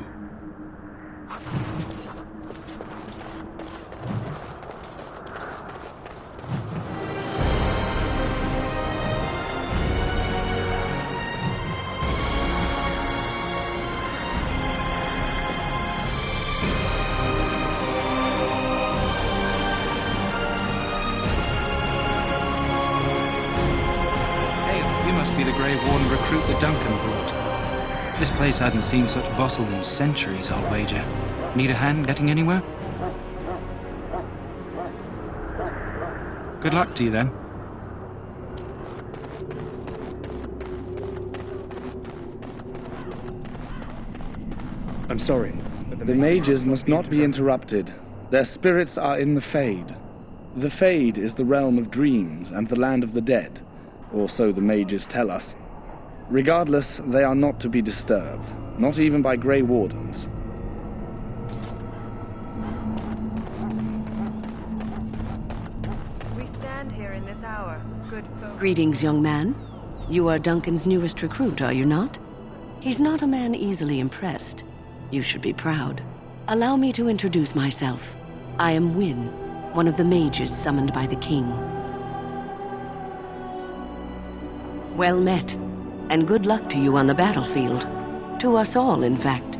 Hey, you must be the Grey Warden recruit that Duncan brought. This place hasn't seen such bustle in centuries, I'll wager. Need a hand getting anywhere? Good luck to you, then. I'm sorry. The mages must not be interrupted. Their spirits are in the Fade. The Fade is the realm of dreams and the land of the dead, or so the mages tell us. Regardless, they are not to be disturbed, not even by Grey Wardens. We stand here in this hour, good folk. Greetings, young man. You are Duncan's newest recruit, are you not? He's not a man easily impressed. You should be proud. Allow me to introduce myself. I am Wynne, one of the mages summoned by the king. Well met, and good luck to you on the battlefield. To us all, in fact.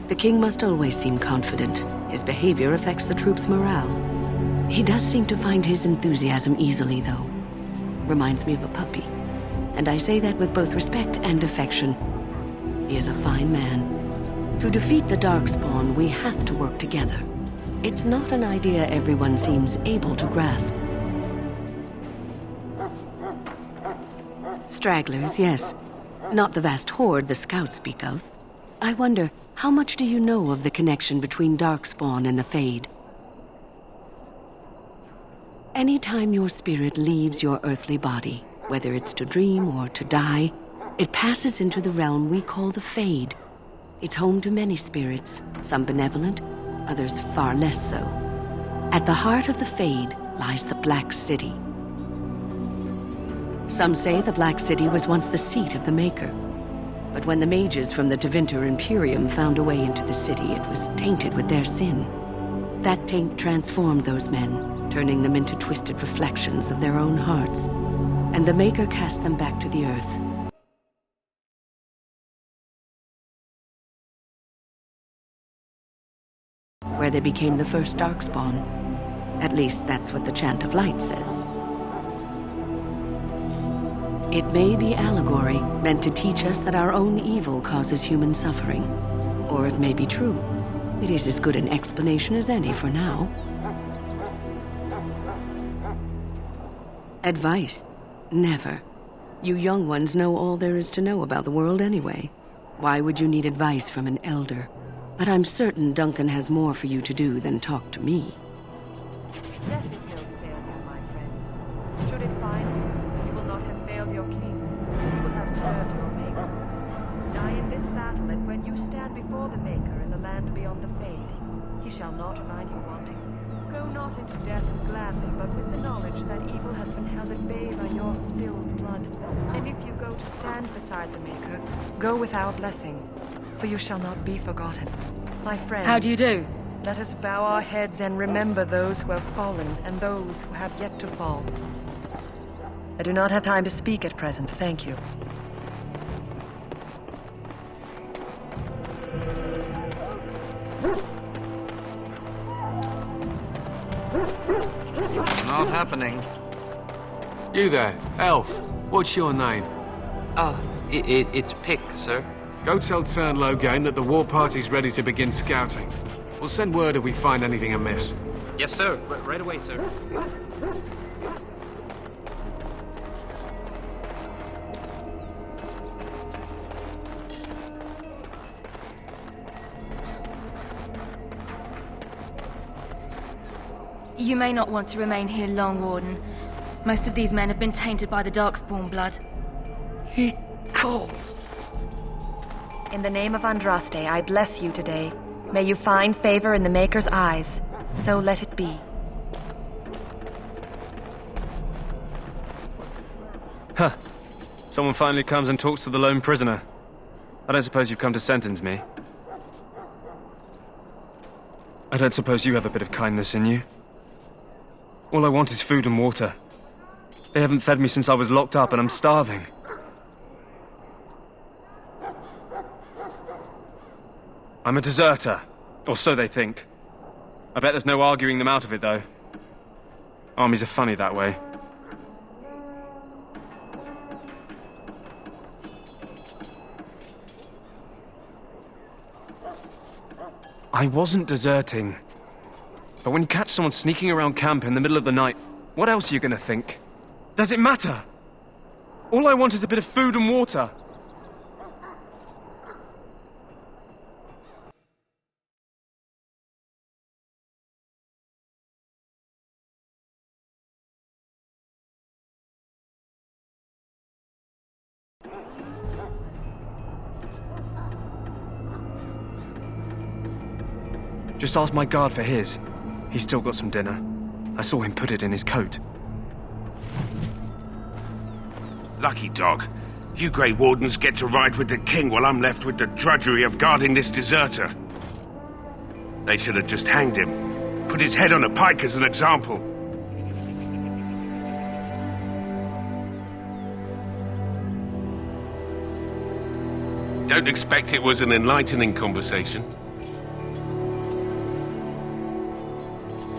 The king must always seem confident. His behavior affects the troops' morale. He does seem to find his enthusiasm easily, though. Reminds me of a puppy. And I say that with both respect and affection. He is a fine man. To defeat the Darkspawn, we have to work together. It's not an idea everyone seems able to grasp. Stragglers, yes. Not the vast horde the scouts speak of. I wonder, how much do you know of the connection between Darkspawn and the Fade? Anytime your spirit leaves your earthly body, whether it's to dream or to die, it passes into the realm we call the Fade. It's home to many spirits, some benevolent, others far less so. At the heart of the Fade lies the Black City. Some say the Black City was once the seat of the Maker. But when the mages from the Tevinter Imperium found a way into the city, it was tainted with their sin. That taint transformed those men, turning them into twisted reflections of their own hearts. And the Maker cast them back to the earth. Where they became the first Darkspawn. At least that's what the Chant of Light says. It may be allegory, meant to teach us that our own evil causes human suffering. Or it may be true. It is as good an explanation as any for now. Advice? Never. You young ones know all there is to know about the world anyway. Why would you need advice from an elder? But I'm certain Duncan has more for you to do than talk to me. Death is no failure, my friends. Should it find you, you will not have failed your king. You will have served your Maker. Die in this battle, and when you stand before the Maker in the land beyond the Fade, he shall not find you wanting. Go not into death gladly, but with the knowledge that evil has been held at bay by your spilled blood. And if you go to stand beside the Maker, go with our blessing, for you shall not be forgotten. My friends, How do you do? Let us bow our heads and remember those who have fallen and those who have yet to fall. I do not have time to speak at present, thank you. Not happening. You there, elf. What's your name? It's Pick, sir. Go tell Tern Loghain that the war party's ready to begin scouting. We'll send word if we find anything amiss. Yes, sir. Right away, sir. You may not want to remain here long, Warden. Most of these men have been tainted by the Darkspawn blood. He calls. In the name of Andraste, I bless you today. May you find favor in the Maker's eyes. So let it be. Huh. Someone finally comes and talks to the lone prisoner. I don't suppose you've come to sentence me. I don't suppose you have a bit of kindness in you. All I want is food and water. They haven't fed me since I was locked up and I'm starving. I'm a deserter, or so they think. I bet there's no arguing them out of it, though. Armies are funny that way. I wasn't deserting. But when you catch someone sneaking around camp in the middle of the night, what else are you gonna think? Does it matter? All I want is a bit of food and water. Just ask my guard for his. He's still got some dinner. I saw him put it in his coat. Lucky dog. You Grey Wardens get to ride with the king while I'm left with the drudgery of guarding this deserter. They should have just hanged him. Put his head on a pike as an example. Don't expect it was an enlightening conversation.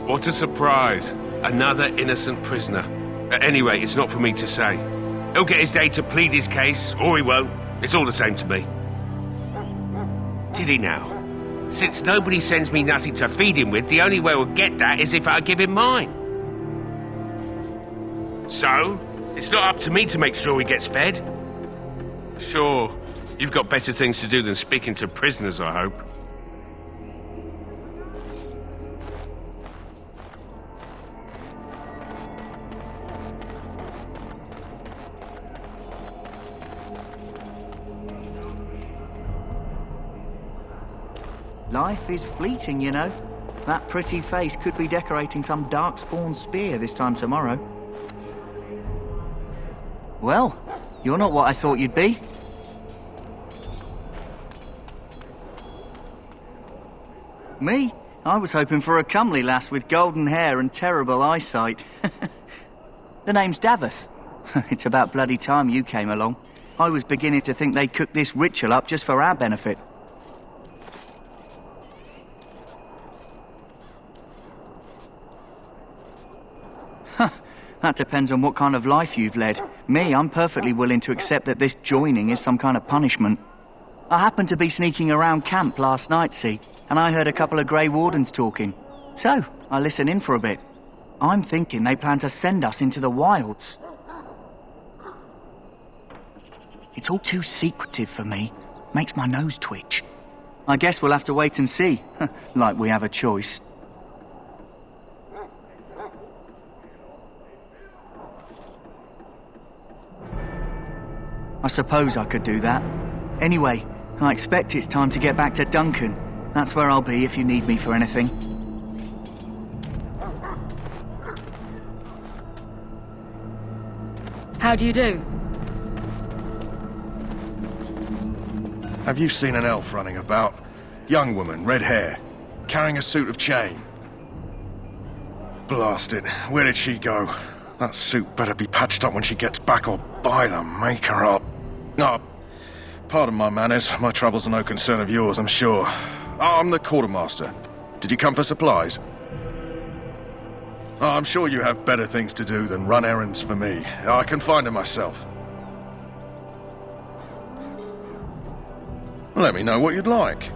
What a surprise. Another innocent prisoner. At any rate, it's not for me to say. He'll get his day to plead his case, or he won't. It's all the same to me. Did he now? Since nobody sends me nothing to feed him with, the only way we'll get that is if I give him mine. So, it's not up to me to make sure he gets fed. Sure, you've got better things to do than speaking to prisoners, I hope. Life is fleeting, you know. That pretty face could be decorating some Darkspawn spear this time tomorrow. Well, you're not what I thought you'd be. Me? I was hoping for a comely lass with golden hair and terrible eyesight. The name's Daveth. It's about bloody time you came along. I was beginning to think they'd cooked this ritual up just for our benefit. That depends on what kind of life you've led. Me, I'm perfectly willing to accept that this joining is some kind of punishment. I happened to be sneaking around camp last night, see, and I heard a couple of Grey Wardens talking. So, I listened in for a bit. I'm thinking they plan to send us into the wilds. It's all too secretive for me. Makes my nose twitch. I guess we'll have to wait and see. Like we have a choice. I suppose I could do that. Anyway, I expect it's time to get back to Duncan. That's where I'll be if you need me for anything. How do you do? Have you seen an elf running about? Young woman, red hair, carrying a suit of chain. Blast it, where did she go? That suit better be patched up when she gets back, or by the maker up. Oh, pardon my manners. My troubles are no concern of yours, I'm sure. I'm the quartermaster. Did you come for supplies? Oh, I'm sure you have better things to do than run errands for me. I can find them myself. Let me know what you'd like.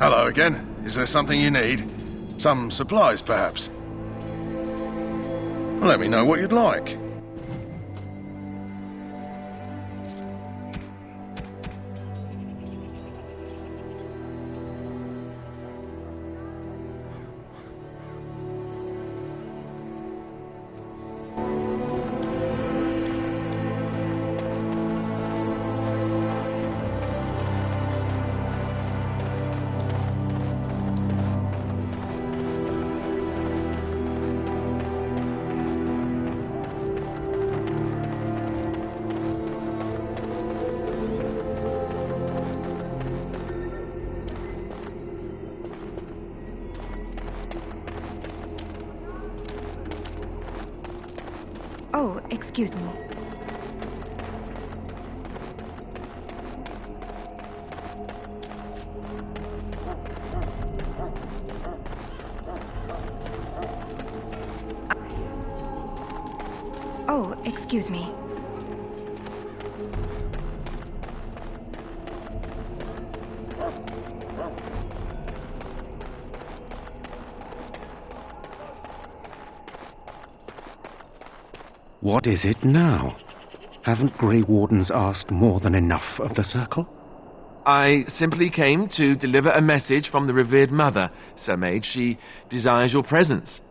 Hello again. Is there something you need? Some supplies, perhaps? Let me know what you'd like. Oh, excuse me. Oh, excuse me. What is it now? Haven't Grey Wardens asked more than enough of the Circle? I simply came to deliver a message from the revered mother, Sir Mage. She desires your presence.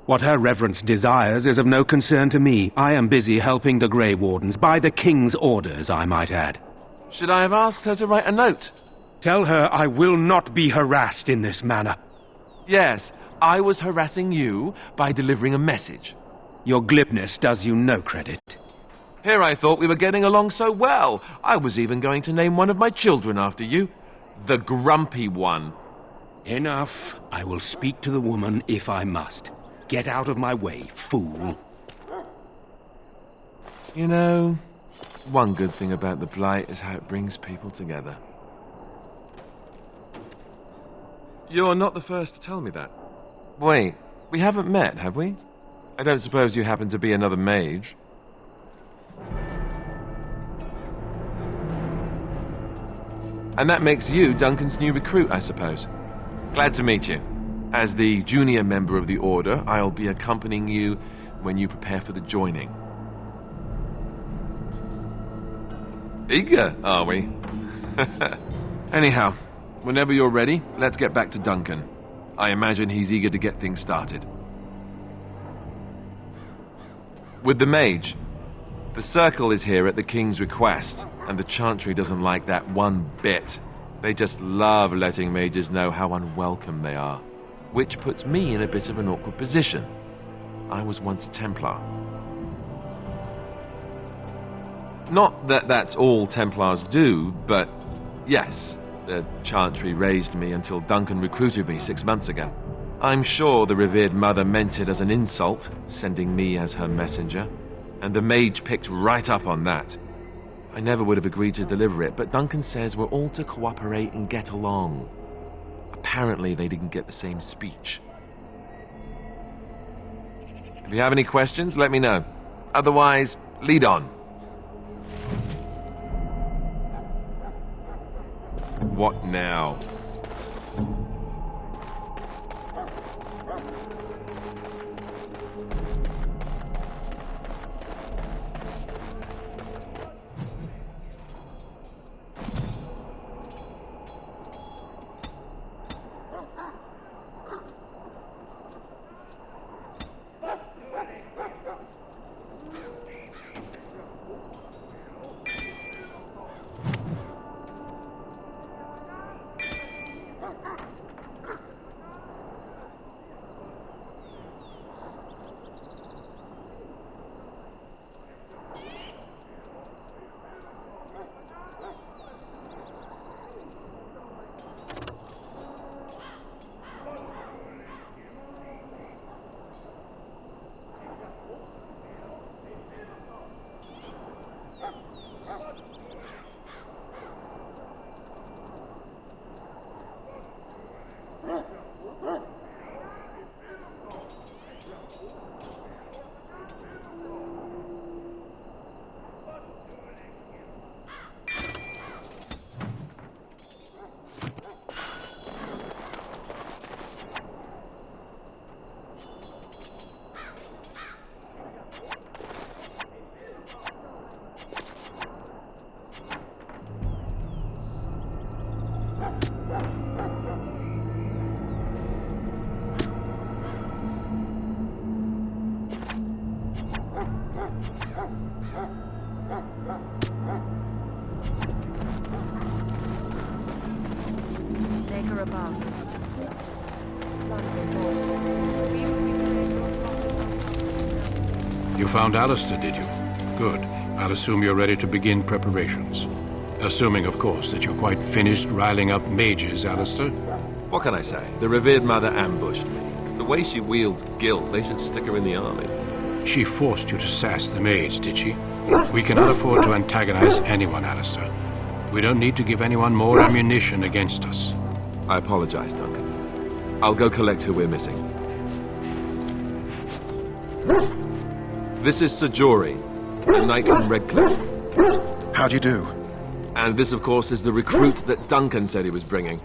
What her reverence desires is of no concern to me. I am busy helping the Grey Wardens, by the King's orders, I might add. Should I have asked her to write a note? Tell her I will not be harassed in this manner. Yes, I was harassing you by delivering a message. Your glibness does you no credit. Here I thought we were getting along so well. I was even going to name one of my children after you. The Grumpy One. Enough. I will speak to the woman if I must. Get out of my way, fool. You know, one good thing about the Blight is how it brings people together. You're not the first to tell me that. Wait, we haven't met, have we? I don't suppose you happen to be another mage. And that makes you Duncan's new recruit, I suppose. Glad to meet you. As the junior member of the Order, I'll be accompanying you when you prepare for the joining. Eager, are we? Anyhow, whenever you're ready, let's get back to Duncan. I imagine he's eager to get things started. With the mage, the Circle is here at the King's request, and the Chantry doesn't like that one bit. They just love letting mages know how unwelcome they are, which puts me in a bit of an awkward position. I was once a Templar. Not that that's all Templars do, but yes, the Chantry raised me until Duncan recruited me 6 months ago. I'm sure the revered mother meant it as an insult, sending me as her messenger, and the mage picked right up on that. I never would have agreed to deliver it, but Duncan says we're all to cooperate and get along. Apparently they didn't get the same speech. If you have any questions, let me know. Otherwise, lead on. What now? Maker above. You found Alistair, did you? Good. I'll assume you're ready to begin preparations. Assuming, of course, that you're quite finished riling up mages, Alistair. What can I say? The revered mother ambushed me. The way she wields guilt, they should stick her in the army. She forced you to sass the mage, did she? We cannot afford to antagonize anyone, Alistair. We don't need to give anyone more ammunition against us. I apologize, Duncan. I'll go collect who we're missing. This is Sir Jory, a knight from Redcliffe. How do you do? And this, of course, is the recruit that Duncan said he was bringing.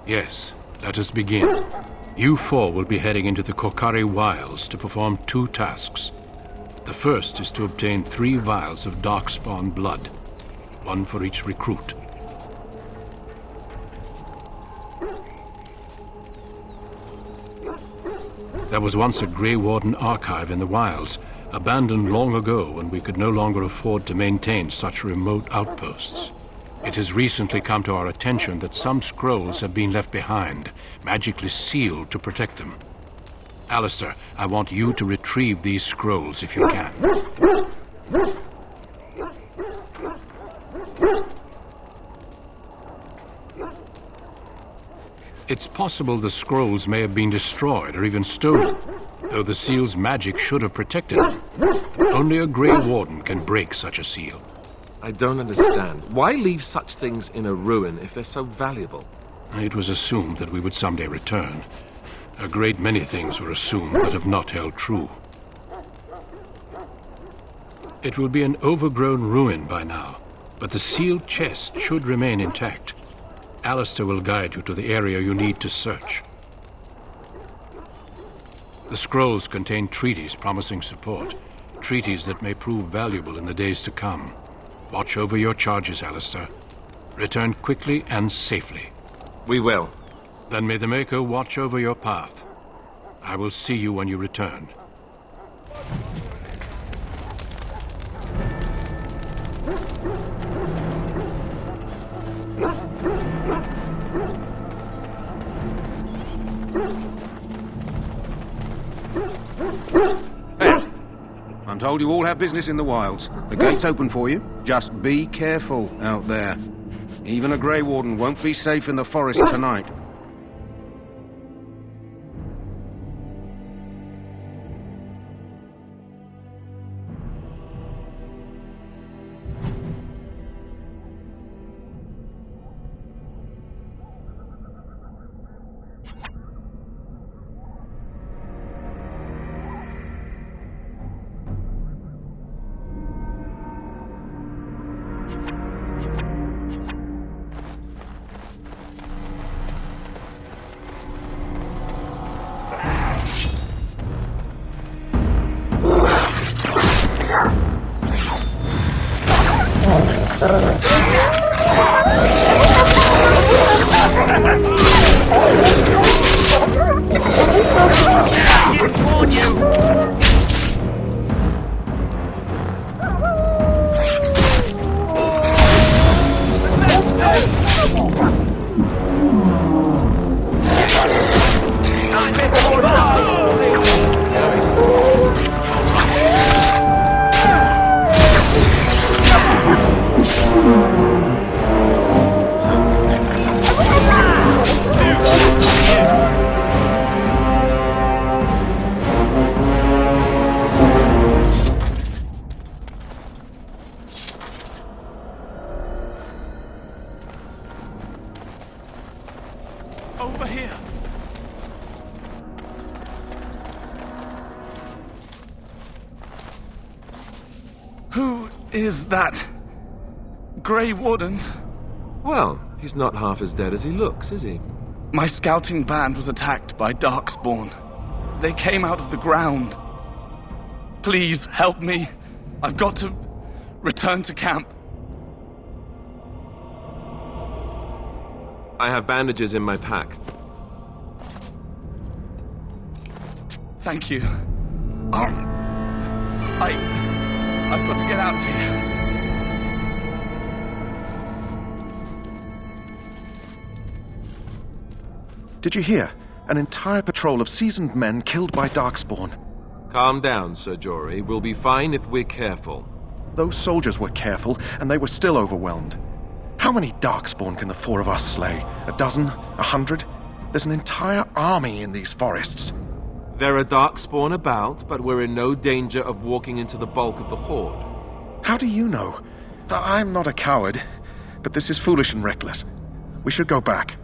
Yes, let us begin. You four will be heading into the Korcari Wilds to perform 2 tasks. The first is to obtain 3 vials of Darkspawn blood, 1 for each recruit. There was once a Grey Warden archive in the wilds, abandoned long ago when we could no longer afford to maintain such remote outposts. It has recently come to our attention that some scrolls have been left behind, magically sealed to protect them. Alistair, I want you to retrieve these scrolls if you can. It's possible the scrolls may have been destroyed or even stolen, though the seal's magic should have protected them. Only a Grey Warden can break such a seal. I don't understand. Why leave such things in a ruin if they're so valuable? It was assumed that we would someday return. A great many things were assumed that have not held true. It will be an overgrown ruin by now, but the sealed chest should remain intact. Alistair will guide you to the area you need to search. The scrolls contain treaties promising support, treaties that may prove valuable in the days to come. Watch over your charges, Alistair. Return quickly and safely. We will. Then may the Maker watch over your path. I will see you when you return. Hey, I'm told you all have business in the wilds. The gate's open for you. Just be careful out there. Even a Grey Warden won't be safe in the forest tonight. Over here. Who is that? Grey Wardens? Well, he's not half as dead as he looks, is he? My scouting band was attacked by Darkspawn. They came out of the ground. Please, help me. I've got to return to camp. I have bandages in my pack. Thank you. I've got to get out of here. Did you hear? An entire patrol of seasoned men killed by Darkspawn. Calm down, Sir Jory. We'll be fine if we're careful. Those soldiers were careful, and they were still overwhelmed. How many Darkspawn can the four of us slay? 12? 100? There's an entire army in these forests. There are Darkspawn about, but we're in no danger of walking into the bulk of the Horde. How do you know? I'm not a coward, but this is foolish and reckless. We should go back.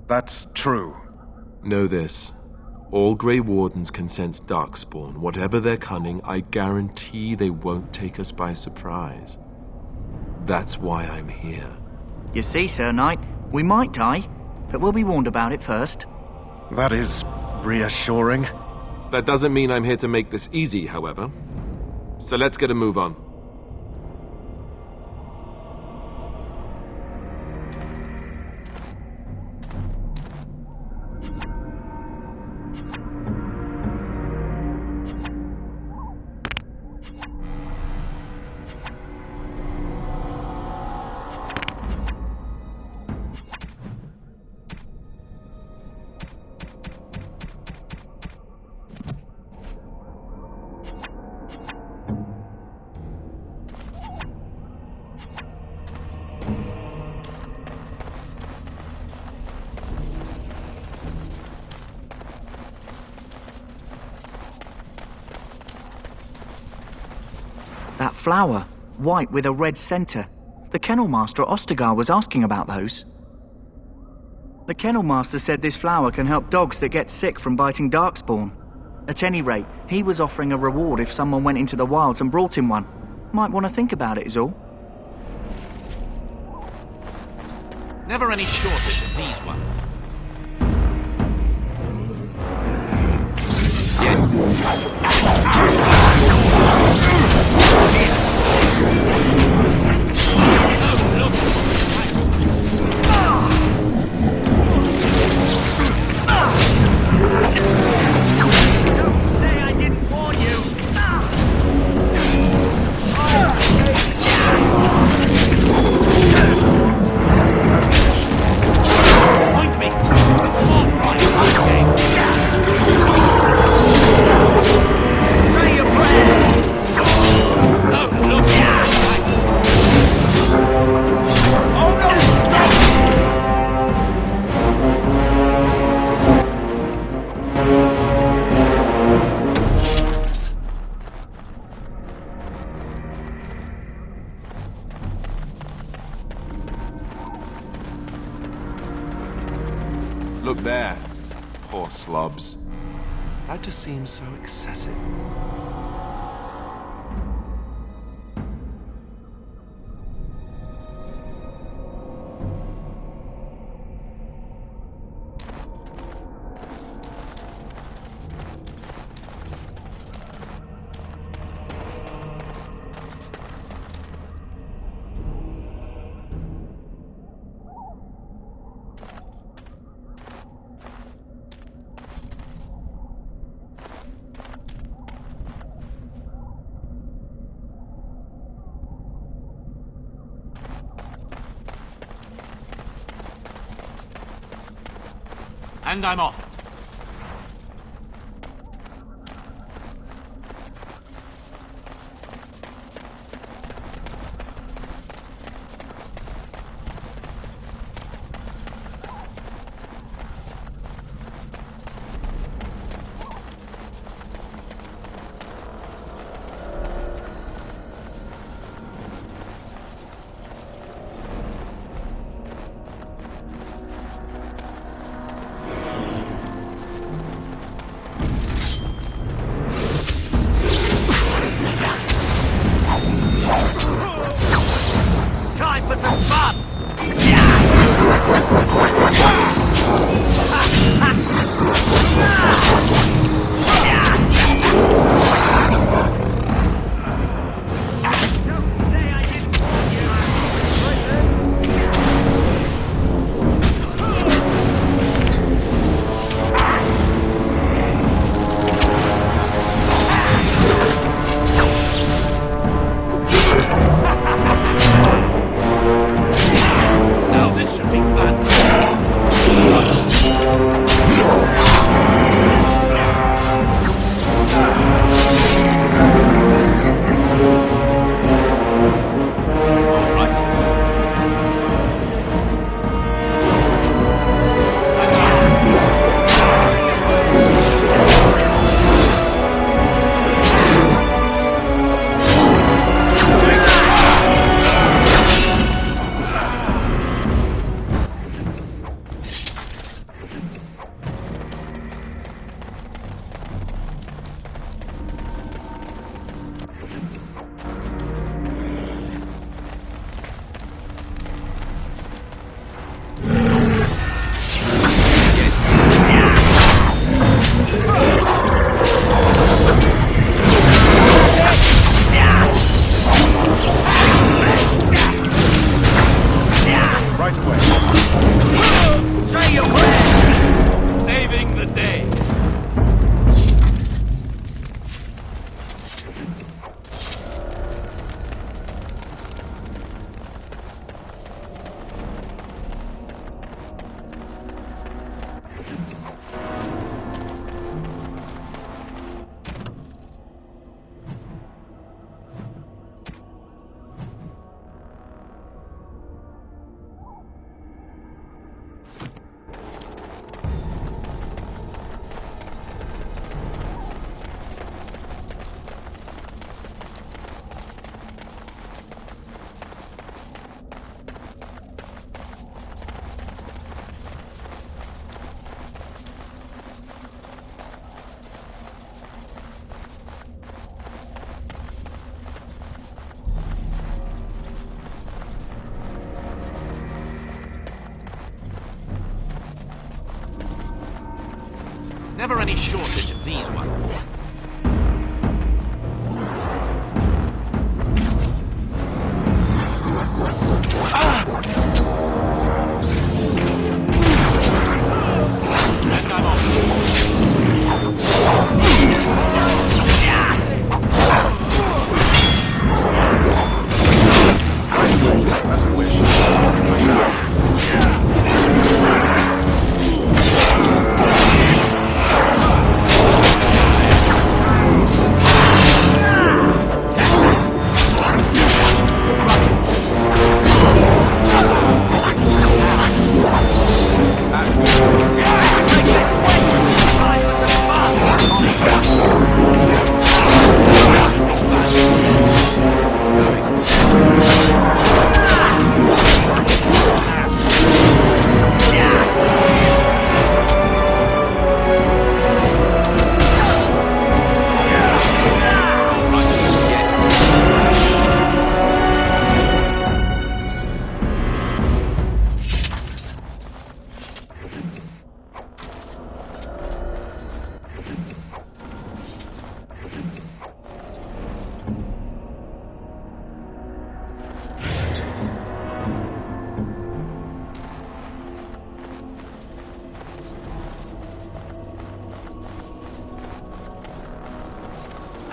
That's true. Know this. All Grey Wardens can sense Darkspawn. Whatever their cunning, I guarantee they won't take us by surprise. That's why I'm here. You see, Sir Knight, we might die, but we'll be warned about it first. That is reassuring. That doesn't mean I'm here to make this easy, however. So let's get a move on. That flower, white with a red centre. The Kennel Master at Ostagar was asking about those. The Kennel Master said this flower can help dogs that get sick from biting Darkspawn. At any rate, he was offering a reward if someone went into the wilds and brought him one. Might want to think about it is all. Never any shortage of these ones. Look there. Poor slobs. That just seems so excessive. And I'm off. usurping plan. Never any shortage of these ones.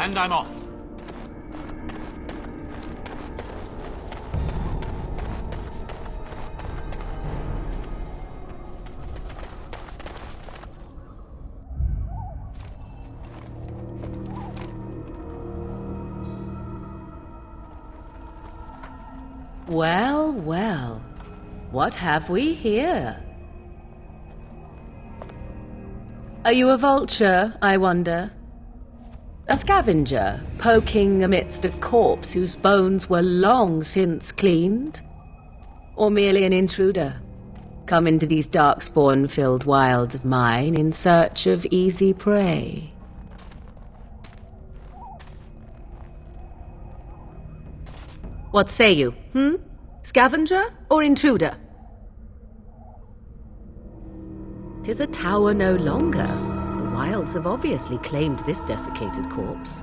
And I'm off. Well, well. What have we here? Are you a vulture, I wonder? A scavenger, poking amidst a corpse whose bones were long since cleaned? Or merely an intruder, come into these darkspawn-filled wilds of mine in search of easy prey? What say you, Scavenger or intruder? 'Tis a tower no longer. The wilds have obviously claimed this desiccated corpse.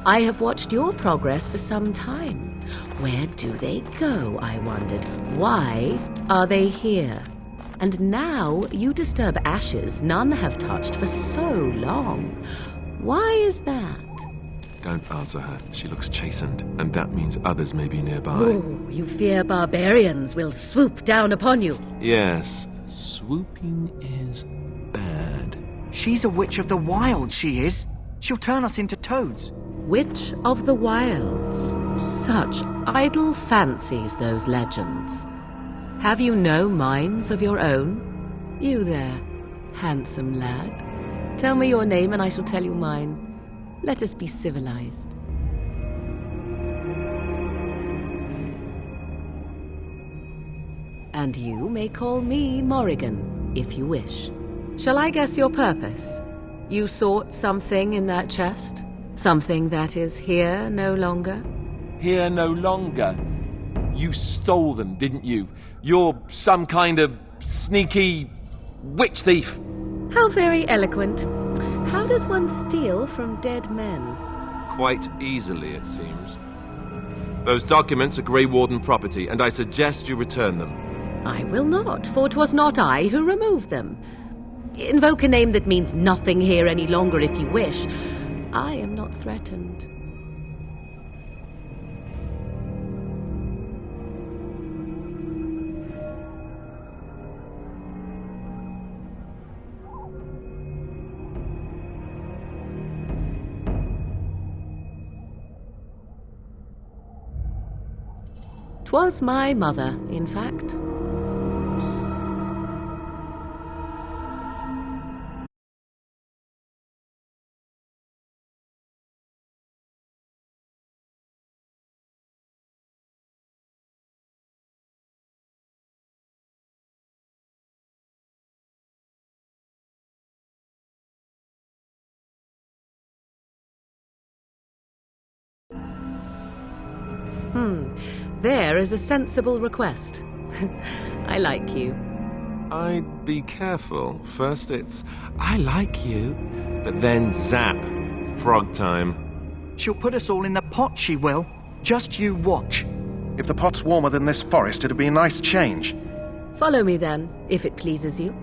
I have watched your progress for some time. Where do they go, I wondered? Why are they here? And now you disturb ashes none have touched for so long. Why is that? Don't answer her. She looks chastened, and that means others may be nearby. Oh, you fear barbarians will swoop down upon you. Yes, swooping is bad. She's a witch of the wilds, she is. She'll turn us into toads. Witch of the wilds. Such idle fancies, those legends. Have you no minds of your own? You there, handsome lad. Tell me your name and I shall tell you mine. Let us be civilized. And you may call me Morrigan, if you wish. Shall I guess your purpose? You sought something in that chest? Something that is here no longer? Here no longer? You stole them, didn't you? You're some kind of sneaky witch thief. How very eloquent. How does one steal from dead men? Quite easily, it seems. Those documents are Grey Warden property, and I suggest you return them. I will not, for 'twas not I who removed them. Invoke a name that means nothing here any longer if you wish. I am not threatened. Twas my mother, in fact. There is a sensible request. I like you. I'd be careful. First it's, I like you, but then zap. Frog time. She'll put us all in the pot, she will. Just you watch. If the pot's warmer than this forest, it'd be a nice change. Follow me then, if it pleases you.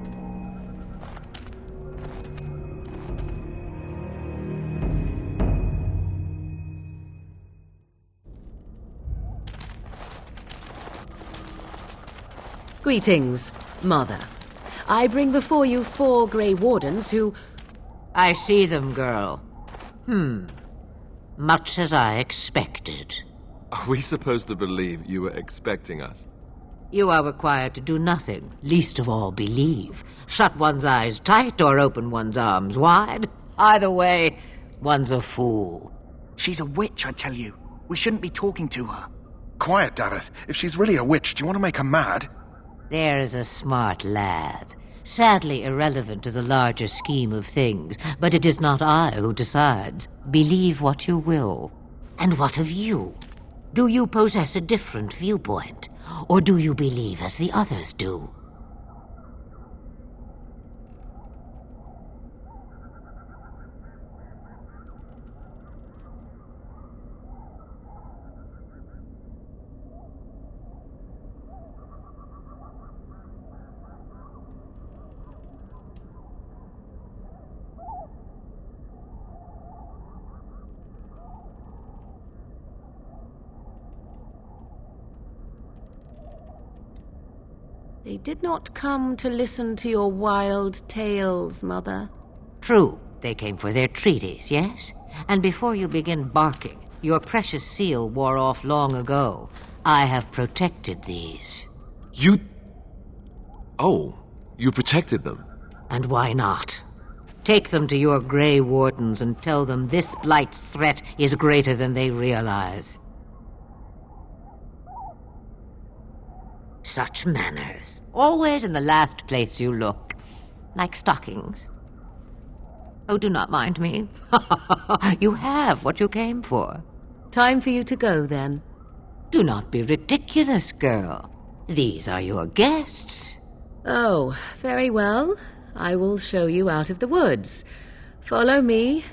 Greetings, Mother. I bring before you 4 Grey Wardens who... I see them, girl. Much as I expected. Are we supposed to believe you were expecting us? You are required to do nothing, least of all believe. Shut one's eyes tight or open one's arms wide. Either way, one's a fool. She's a witch, I tell you. We shouldn't be talking to her. Quiet, Davith. If she's really a witch, do you want to make her mad? There is a smart lad. Sadly irrelevant to the larger scheme of things, but it is not I who decides. Believe what you will. And what of you? Do you possess a different viewpoint? Or do you believe as the others do? They did not come to listen to your wild tales, Mother. True, they came for their treaties, yes? And before you begin barking, your precious seal wore off long ago. I have protected these. You... Oh, you protected them? And why not? Take them to your Grey Wardens and tell them this Blight's threat is greater than they realize. Such manners. Always in the last place you look. Like stockings. Oh, do not mind me. You have what you came for. Time for you to go, then. Do not be ridiculous, girl. These are your guests. Oh, very well. I will show you out of the woods. Follow me.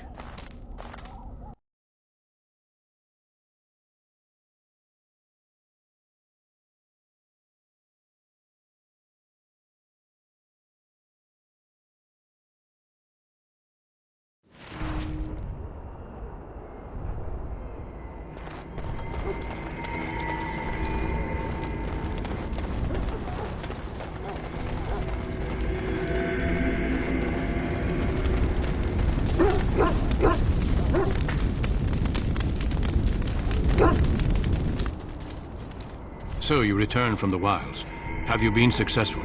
So you returned from the wilds. Have you been successful?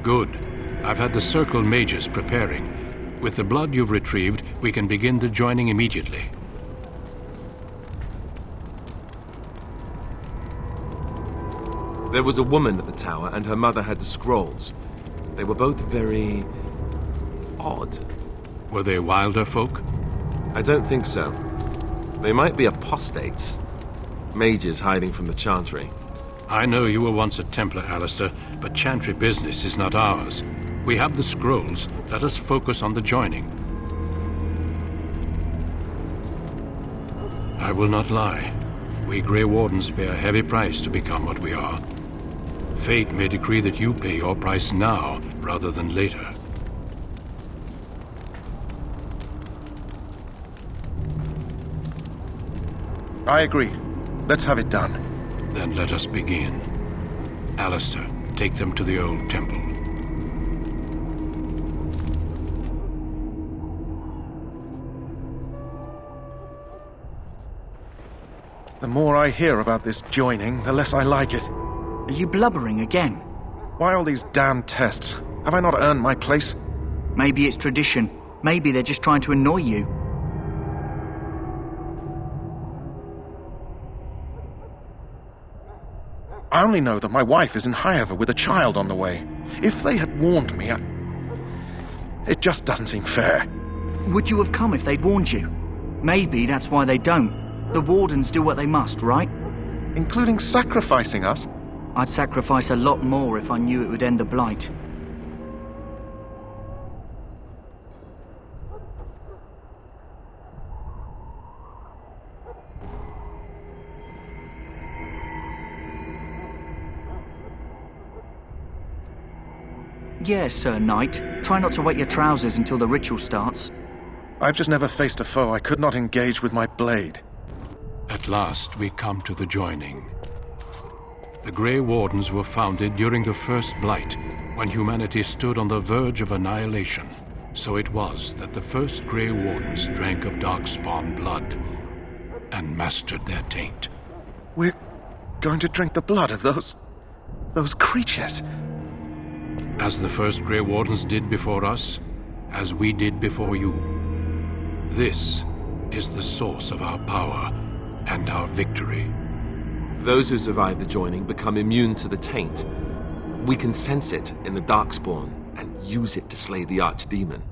Good. I've had the Circle mages preparing. With the blood you've retrieved, we can begin the joining immediately. There was a woman at the tower, and her mother had the scrolls. They were both very odd. Were they wilder folk? I don't think so. They might be apostates. Mages hiding from the Chantry. I know you were once a Templar, Alistair, but Chantry business is not ours. We have the scrolls. Let us focus on the joining. I will not lie. We Grey Wardens pay a heavy price to become what we are. Fate may decree that you pay your price now, rather than later. I agree. Let's have it done. Then let us begin. Alistair, take them to the old temple. The more I hear about this joining, the less I like it. Are you blubbering again? Why all these damn tests? Have I not earned my place? Maybe it's tradition. Maybe they're just trying to annoy you. I only know that my wife is in Highever with a child on the way. If they had warned me, it just doesn't seem fair. Would you have come if they'd warned you? Maybe that's why they don't. The Wardens do what they must, right? Including sacrificing us? I'd sacrifice a lot more if I knew it would end the Blight. Yes, Sir Knight. Try not to wet your trousers until the ritual starts. I've just never faced a foe I could not engage with my blade. At last, we come to the joining. The Grey Wardens were founded during the First Blight, when humanity stood on the verge of annihilation. So it was that the first Grey Wardens drank of Darkspawn blood and mastered their taint. We're going to drink the blood of those creatures. As the first Grey Wardens did before us, as we did before you. This is the source of our power and our victory. Those who survive the joining become immune to the taint. We can sense it in the Darkspawn and use it to slay the Archdemon.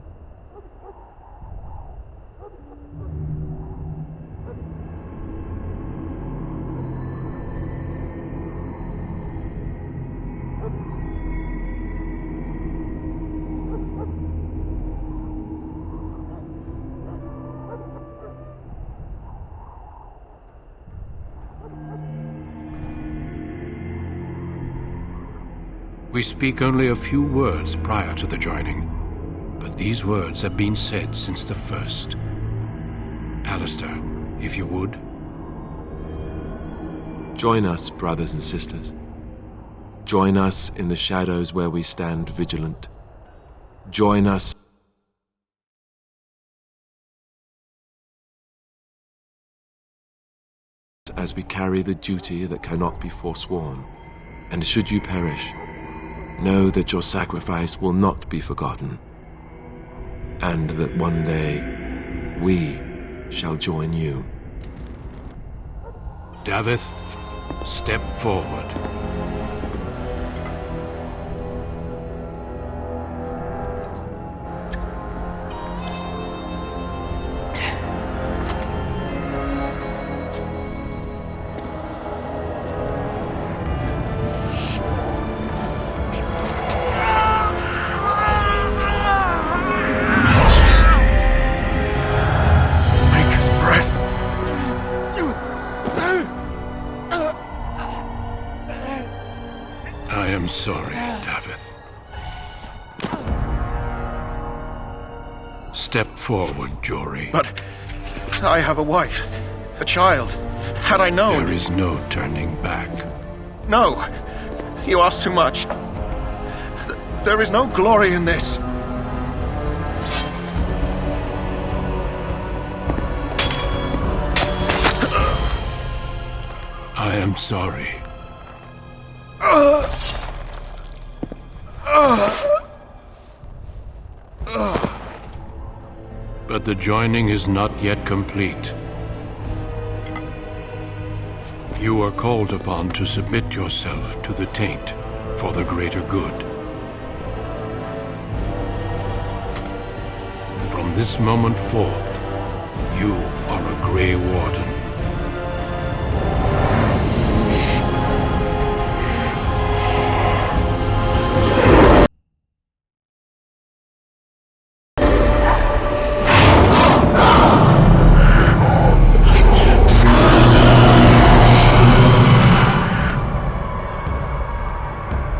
We speak only a few words prior to the joining, but these words have been said since the first. Alistair, if you would. Join us, brothers and sisters. Join us in the shadows where we stand vigilant. Join us as we carry the duty that cannot be forsworn. And should you perish, know that your sacrifice will not be forgotten, and that one day we shall join you. Davith, step forward. I am sorry, Davith. Step forward, Jory. But I have a wife, a child. Had I known... There is no turning back. No! You ask too much. There is no glory in this. I am sorry. But the joining is not yet complete. You are called upon to submit yourself to the taint for the greater good. From this moment forth, you are a Grey Warden.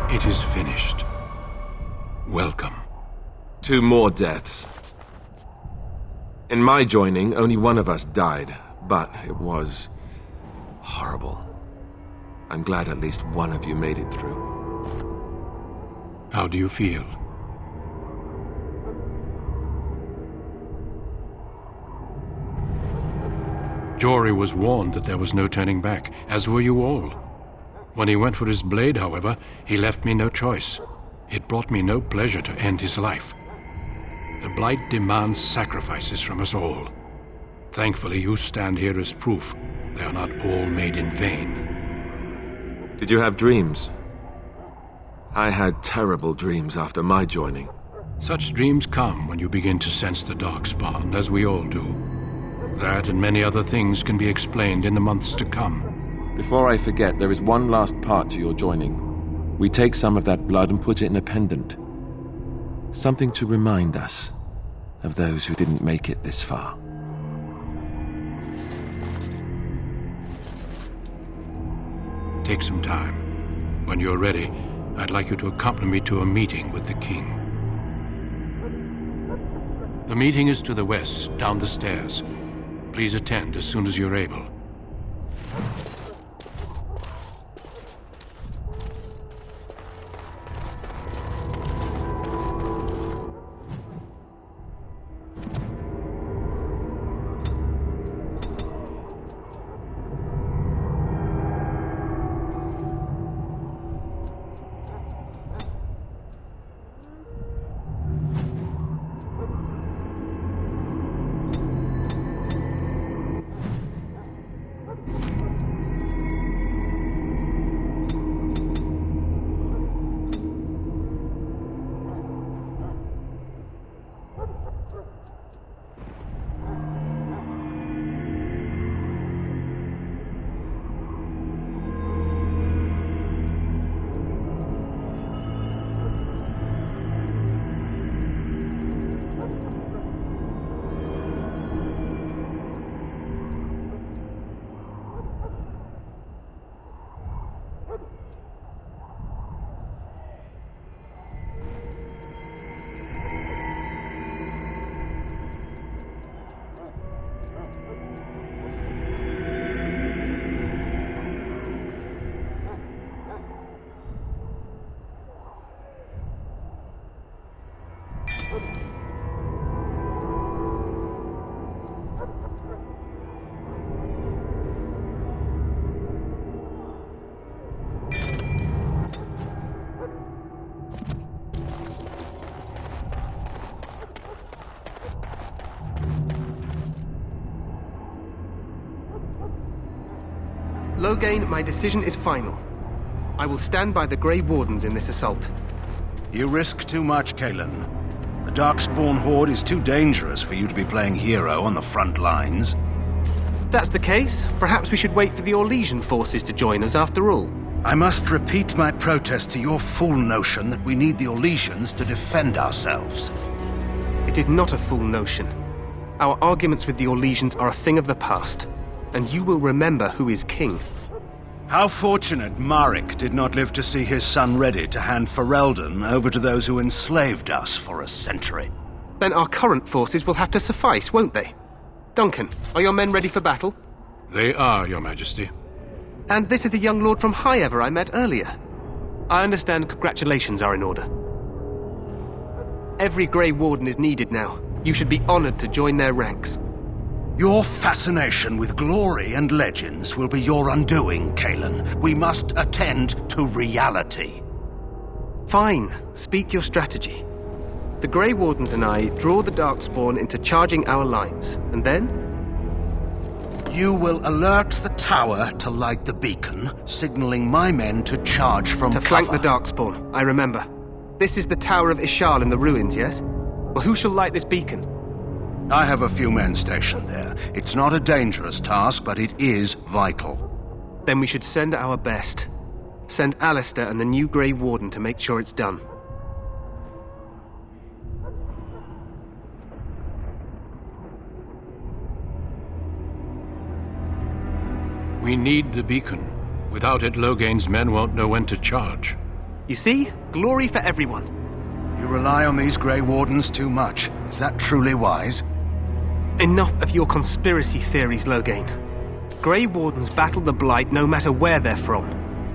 It is finished. Welcome. 2 more deaths. In my joining, only one of us died, but it was horrible. I'm glad at least one of you made it through. How do you feel? Jory was warned that there was no turning back, as were you all. When he went for his blade, however, he left me no choice. It brought me no pleasure to end his life. The Blight demands sacrifices from us all. Thankfully, you stand here as proof they are not all made in vain. Did you have dreams? I had terrible dreams after my joining. Such dreams come when you begin to sense the Darkspawn, as we all do. That and many other things can be explained in the months to come. Before I forget, there is one last part to your joining. We take some of that blood and put it in a pendant. Something to remind us of those who didn't make it this far. Take some time. When you're ready, I'd like you to accompany me to a meeting with the king. The meeting is to the west, down the stairs. Please attend as soon as you're able. Loghain, my decision is final. I will stand by the Grey Wardens in this assault. You risk too much, Cailan. The Darkspawn Horde is too dangerous for you to be playing hero on the front lines. If that's the case, perhaps we should wait for the Orlesian forces to join us after all. I must repeat my protest to your fool notion that we need the Orlesians to defend ourselves. It is not a fool notion. Our arguments with the Orlesians are a thing of the past, and you will remember who is king. How fortunate Marek did not live to see his son ready to hand Ferelden over to those who enslaved us for a century. Then our current forces will have to suffice, won't they? Duncan, are your men ready for battle? They are, Your Majesty. And this is the young lord from Highever I met earlier. I understand congratulations are in order. Every Grey Warden is needed now. You should be honored to join their ranks. Your fascination with glory and legends will be your undoing, Kalen. We must attend to reality. Fine. Speak your strategy. The Grey Wardens and I draw the Darkspawn into charging our lines, and then? You will alert the tower to light the beacon, signaling my men to charge from cover. To flank the Darkspawn, I remember. This is the Tower of Ishal in the ruins, yes? Well, who shall light this beacon? I have a few men stationed there. It's not a dangerous task, but it is vital. Then we should send our best. Send Alistair and the new Grey Warden to make sure it's done. We need the beacon. Without it, Loghain's men won't know when to charge. You see? Glory for everyone. You rely on these Grey Wardens too much. Is that truly wise? Enough of your conspiracy theories, Loghain. Grey Wardens battle the Blight no matter where they're from.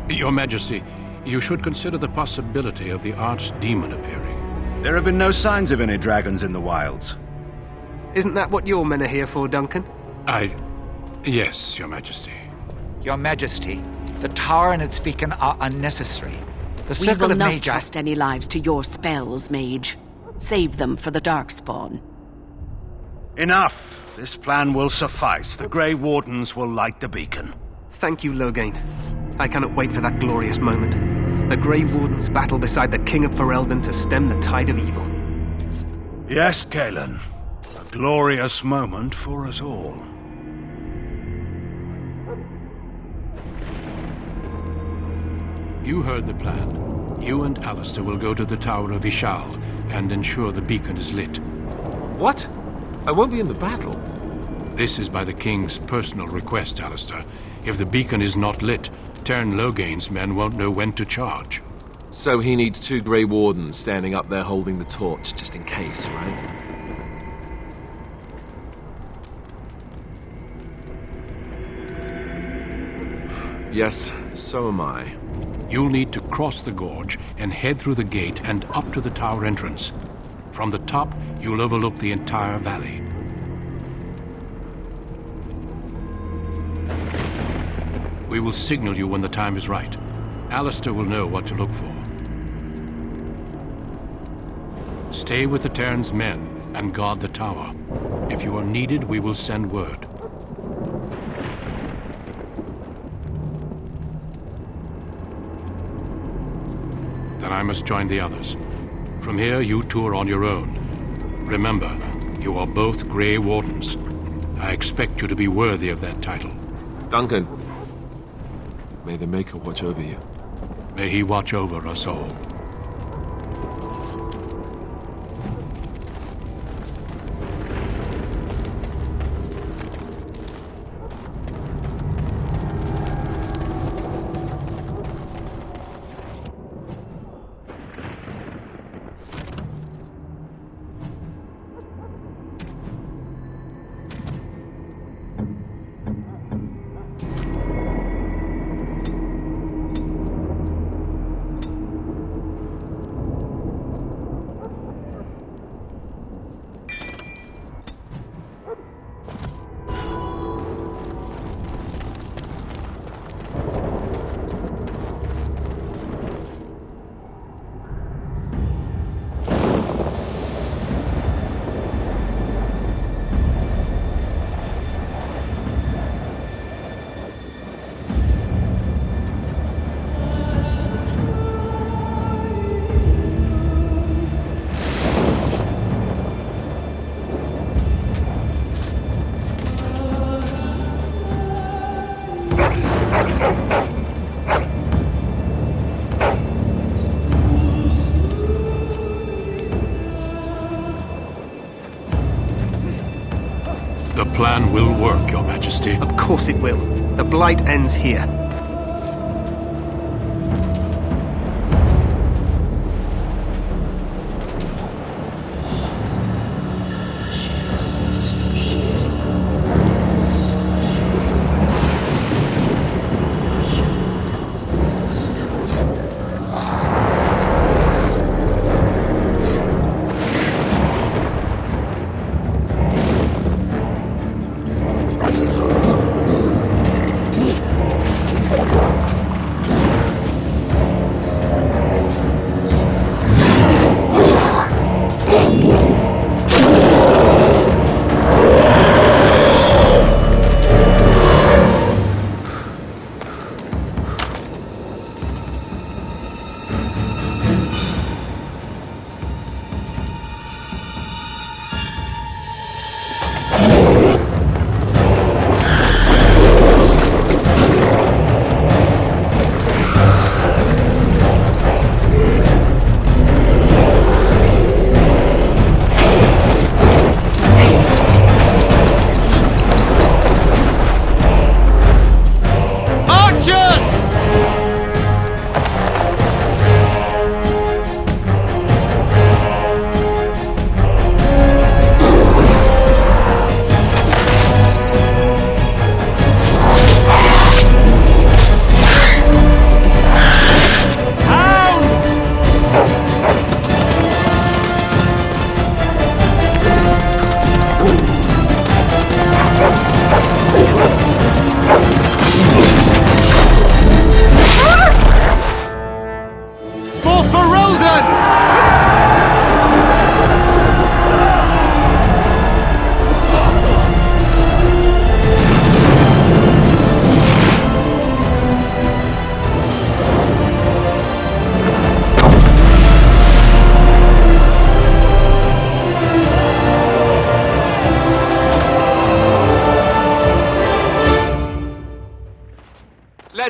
Your Majesty, you should consider the possibility of the Archdemon appearing. There have been no signs of any dragons in the wilds. Isn't that what your men are here for, Duncan? Yes, Your Majesty. Your Majesty, the tower and its beacon are unnecessary. The We Circle will of not Magi... trust any lives to your spells, Mage. Save them for the Darkspawn. Enough! This plan will suffice. The Grey Wardens will light the beacon. Thank you, Loghain. I cannot wait for that glorious moment. The Grey Wardens battle beside the King of Ferelden to stem the tide of evil. Yes, Kalen. A glorious moment for us all. You heard the plan. You and Alistair will go to the Tower of Ishal and ensure the beacon is lit. What? I won't be in the battle. This is by the King's personal request, Alistair. If the beacon is not lit, Tern Loghain's men won't know when to charge. So he needs 2 Grey Wardens standing up there holding the torch, just in case, right? Yes, so am I. You'll need to cross the gorge and head through the gate and up to the tower entrance. From the top, you'll overlook the entire valley. We will signal you when the time is right. Alistair will know what to look for. Stay with the Terran's men and guard the tower. If you are needed, we will send word. Then I must join the others. From here, you two are on your own. Remember, you are both Grey Wardens. I expect you to be worthy of that title. Duncan, may the Maker watch over you. May he watch over us all. The plan will work, Your Majesty. Of course it will. The Blight ends here.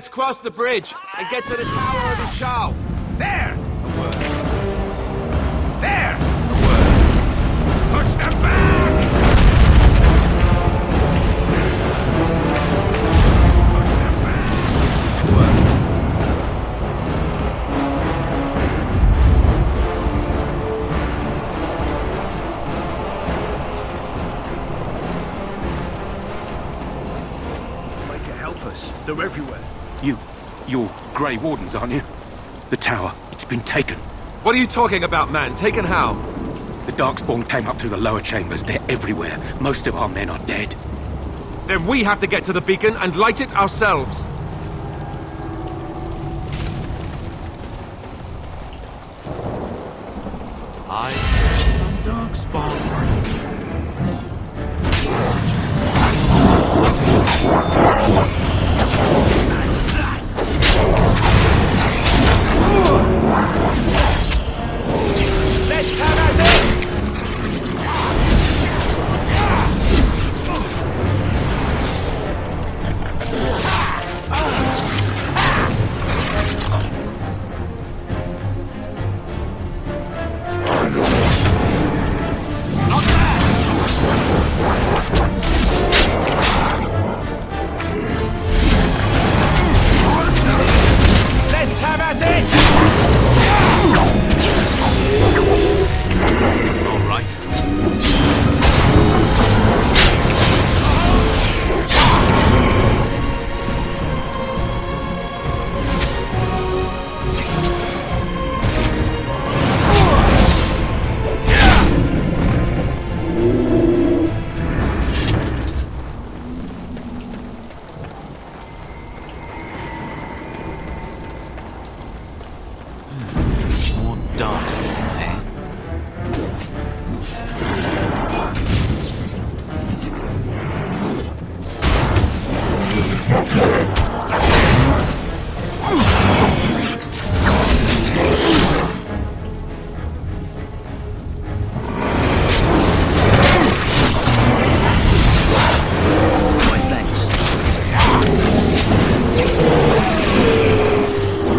Let's cross the bridge and get to the Tower of Ishal. There! A word. There! A word. Push them back! Push them back! A word. Maker, help us. They're everywhere. You're Grey Wardens, aren't you? The tower, it's been taken. What are you talking about, man? Taken how? The Darkspawn came up through the lower chambers. They're everywhere. Most of our men are dead. Then we have to get to the beacon and light it ourselves. I some Darkspawn. Let's have at it! Not bad! Let's have at it! All right. More Darkspawn, eh?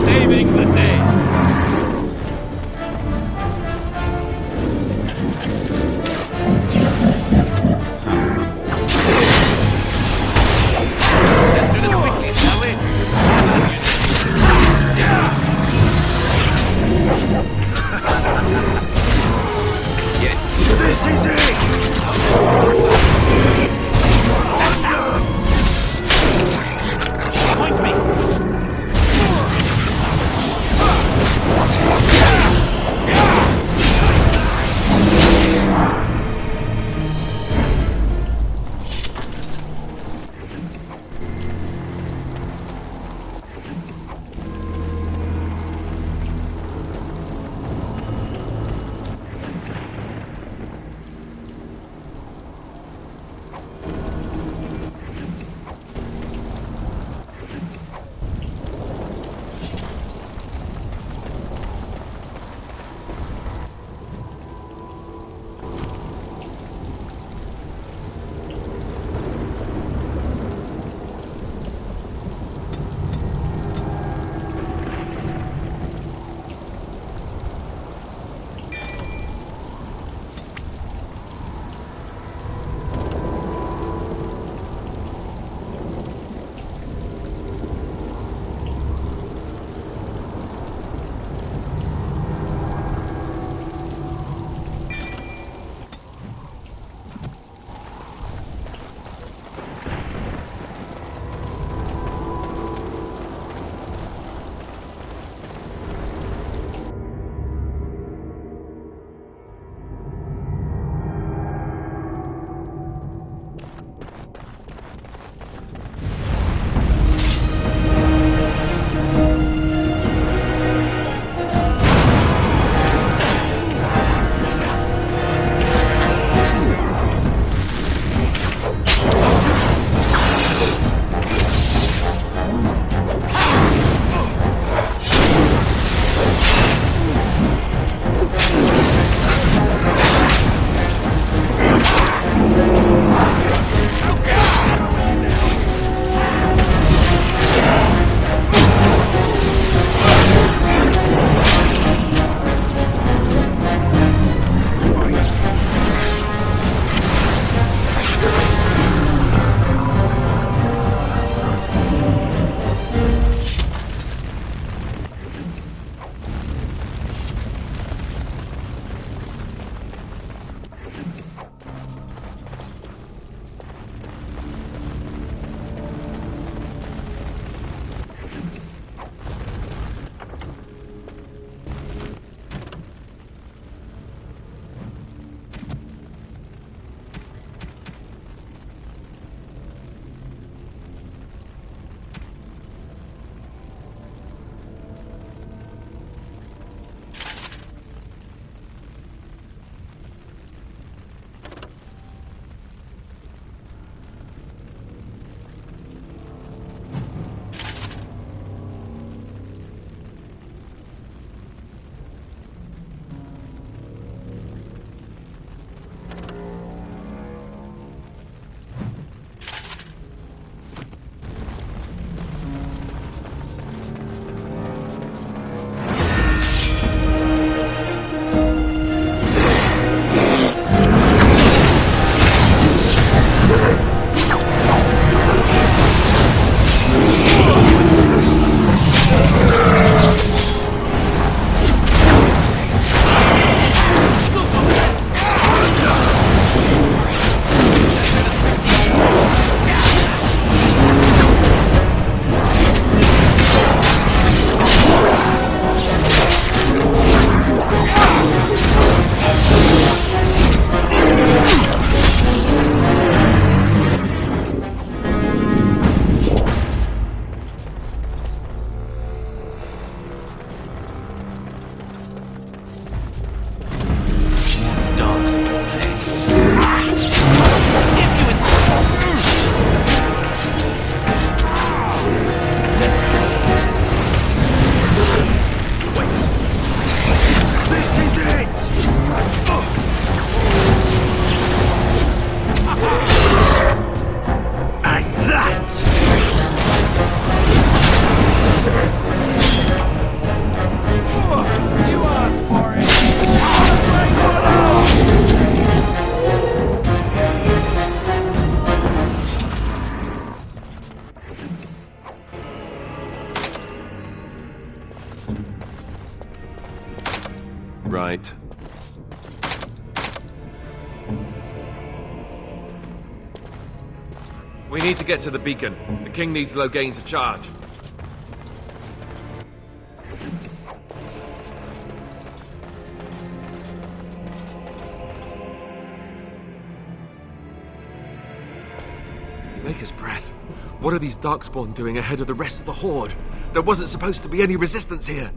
Saving the day. Let's do this quickly, shall we? Yes. This is it! Point me! Right. We need to get to the beacon. The king needs Loghain to charge. Maker's breath. What are these Darkspawn doing ahead of the rest of the Horde? There wasn't supposed to be any resistance here.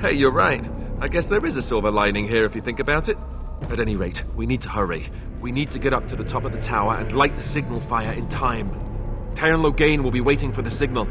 Hey, you're right. I guess there is a silver lining here if you think about it. At any rate, we need to hurry. We need to get up to the top of the tower and light the signal fire in time. Teyrn Loghain will be waiting for the signal.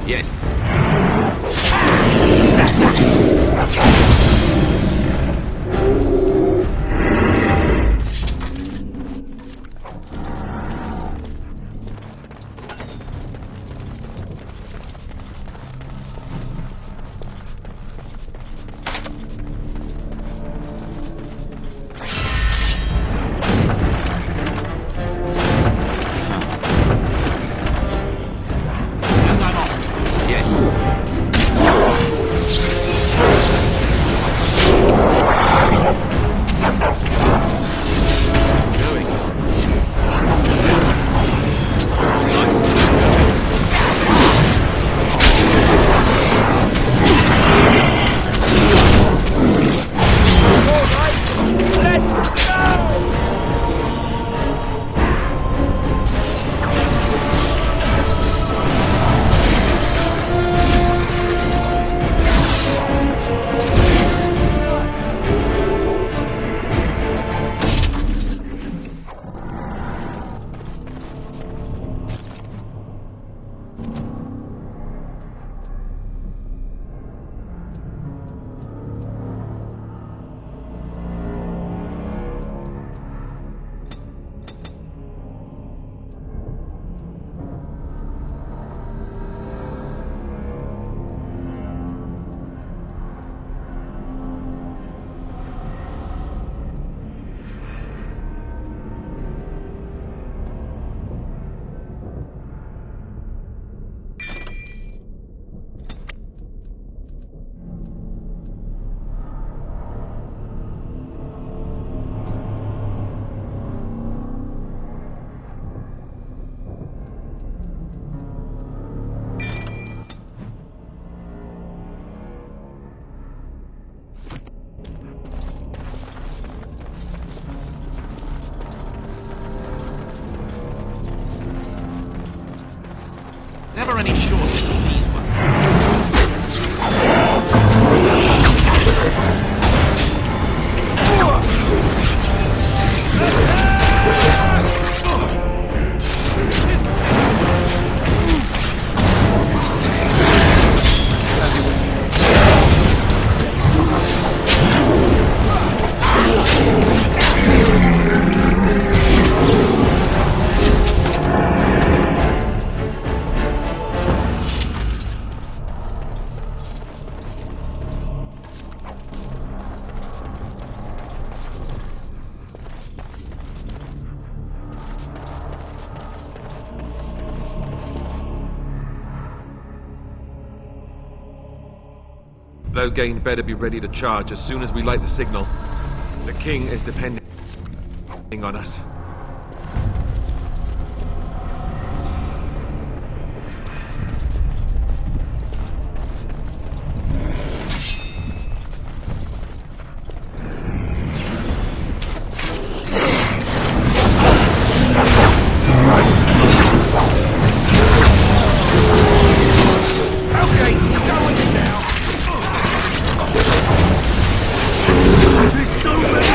Yes. Never any shortage of these ones. Loghain better be ready to charge as soon as we light the signal. The king is depending on us. There's so many!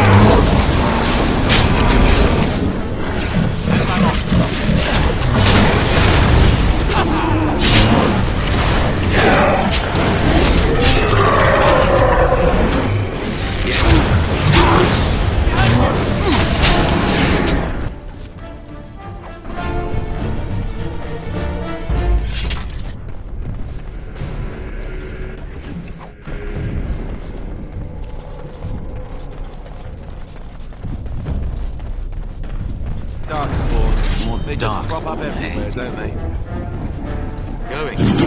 dark crop up everywhere, don't they? Going.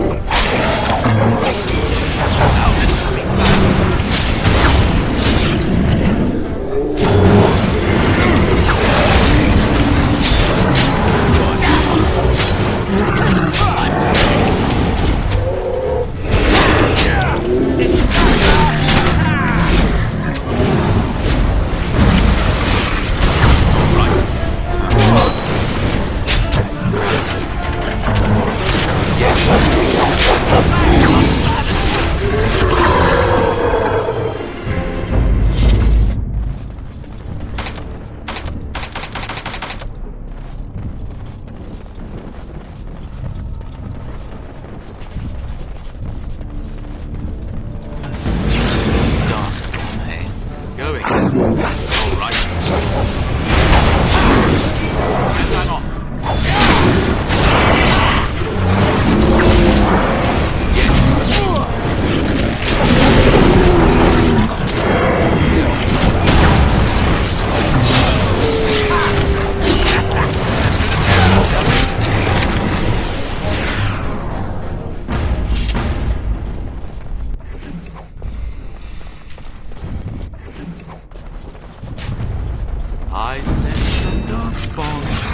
I sense the darkspawn.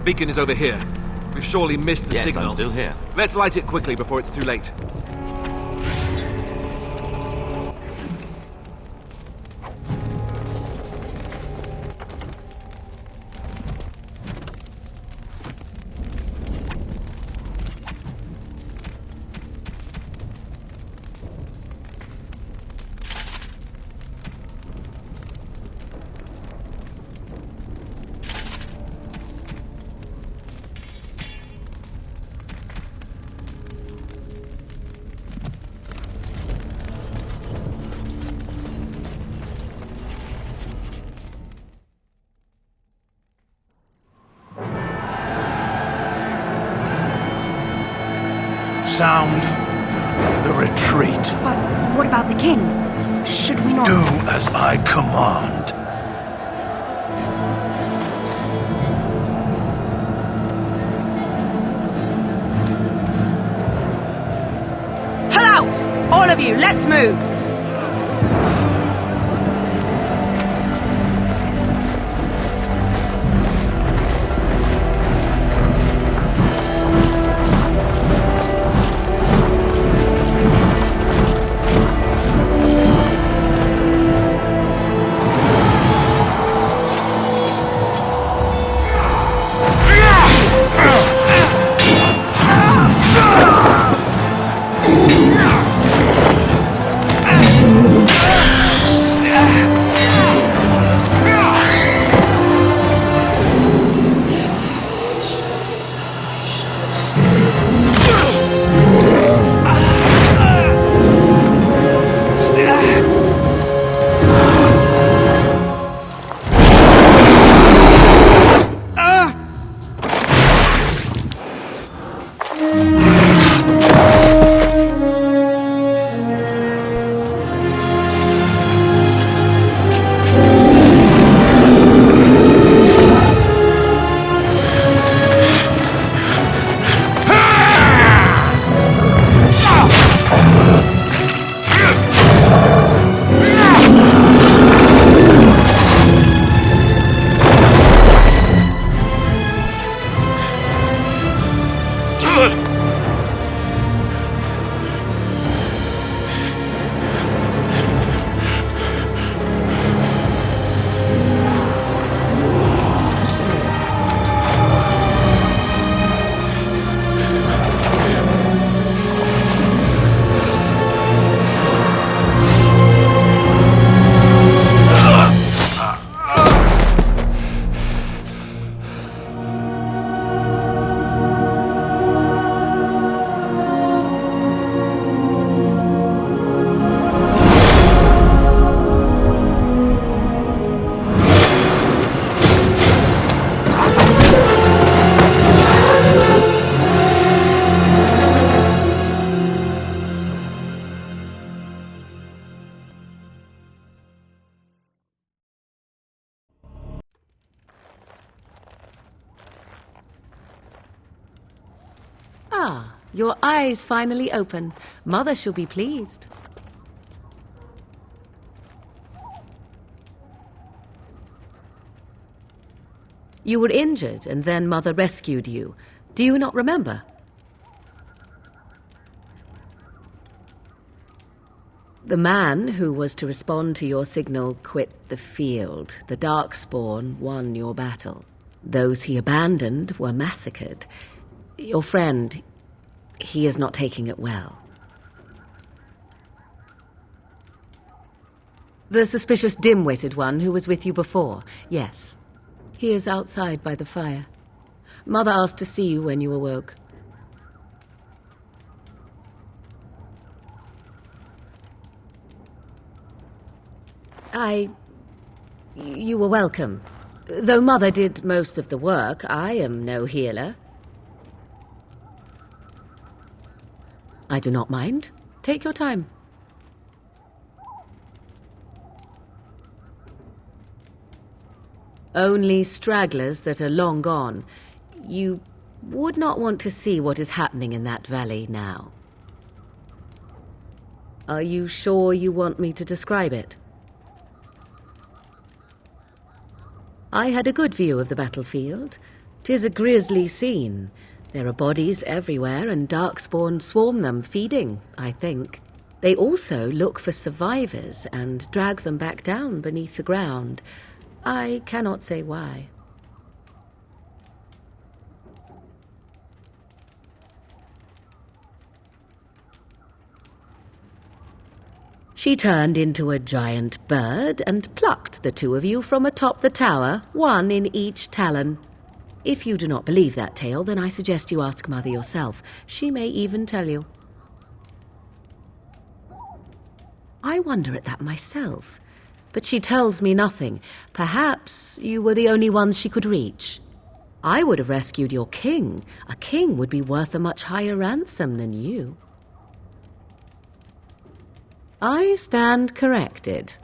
beacon is over here. We've surely missed the Yes, signal. I'm still here. Let's light it quickly before it's too late. Sound the retreat. But what about the king? Should we not... Do as I command. Pull out! All of you, let's move! Ah, your eyes finally open. Mother shall be pleased. You were injured, and then Mother rescued you. Do you not remember? The man who was to respond to your signal quit the field. The Darkspawn won your battle. Those he abandoned were massacred. Your friend, he is not taking it well. The suspicious dim-witted one who was with you before, yes. He is outside by the fire. Mother asked to see you when you awoke. You were welcome. Though Mother did most of the work, I am no healer. I do not mind. Take your time. Only stragglers that are long gone. You would not want to see what is happening in that valley now. Are you sure you want me to describe it? I had a good view of the battlefield. 'Tis a grisly scene. There are bodies everywhere, and darkspawn swarm them, feeding, I think. They also look for survivors and drag them back down beneath the ground. I cannot say why. She turned into a giant bird and plucked the two of you from atop the tower, one in each talon. If you do not believe that tale, then I suggest you ask Mother yourself. She may even tell you. I wonder at that myself, but she tells me nothing. Perhaps you were the only ones she could reach. I would have rescued your king. A king would be worth a much higher ransom than you. I stand corrected.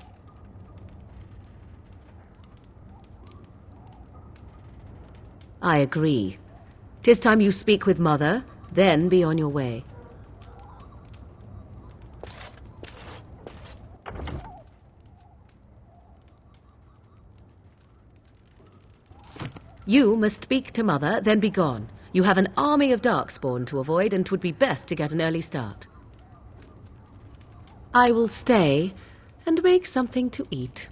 I agree. 'Tis time you speak with Mother, then be on your way. You must speak to Mother, then be gone. You have an army of darkspawn to avoid, and 'twould be best to get an early start. I will stay and make something to eat.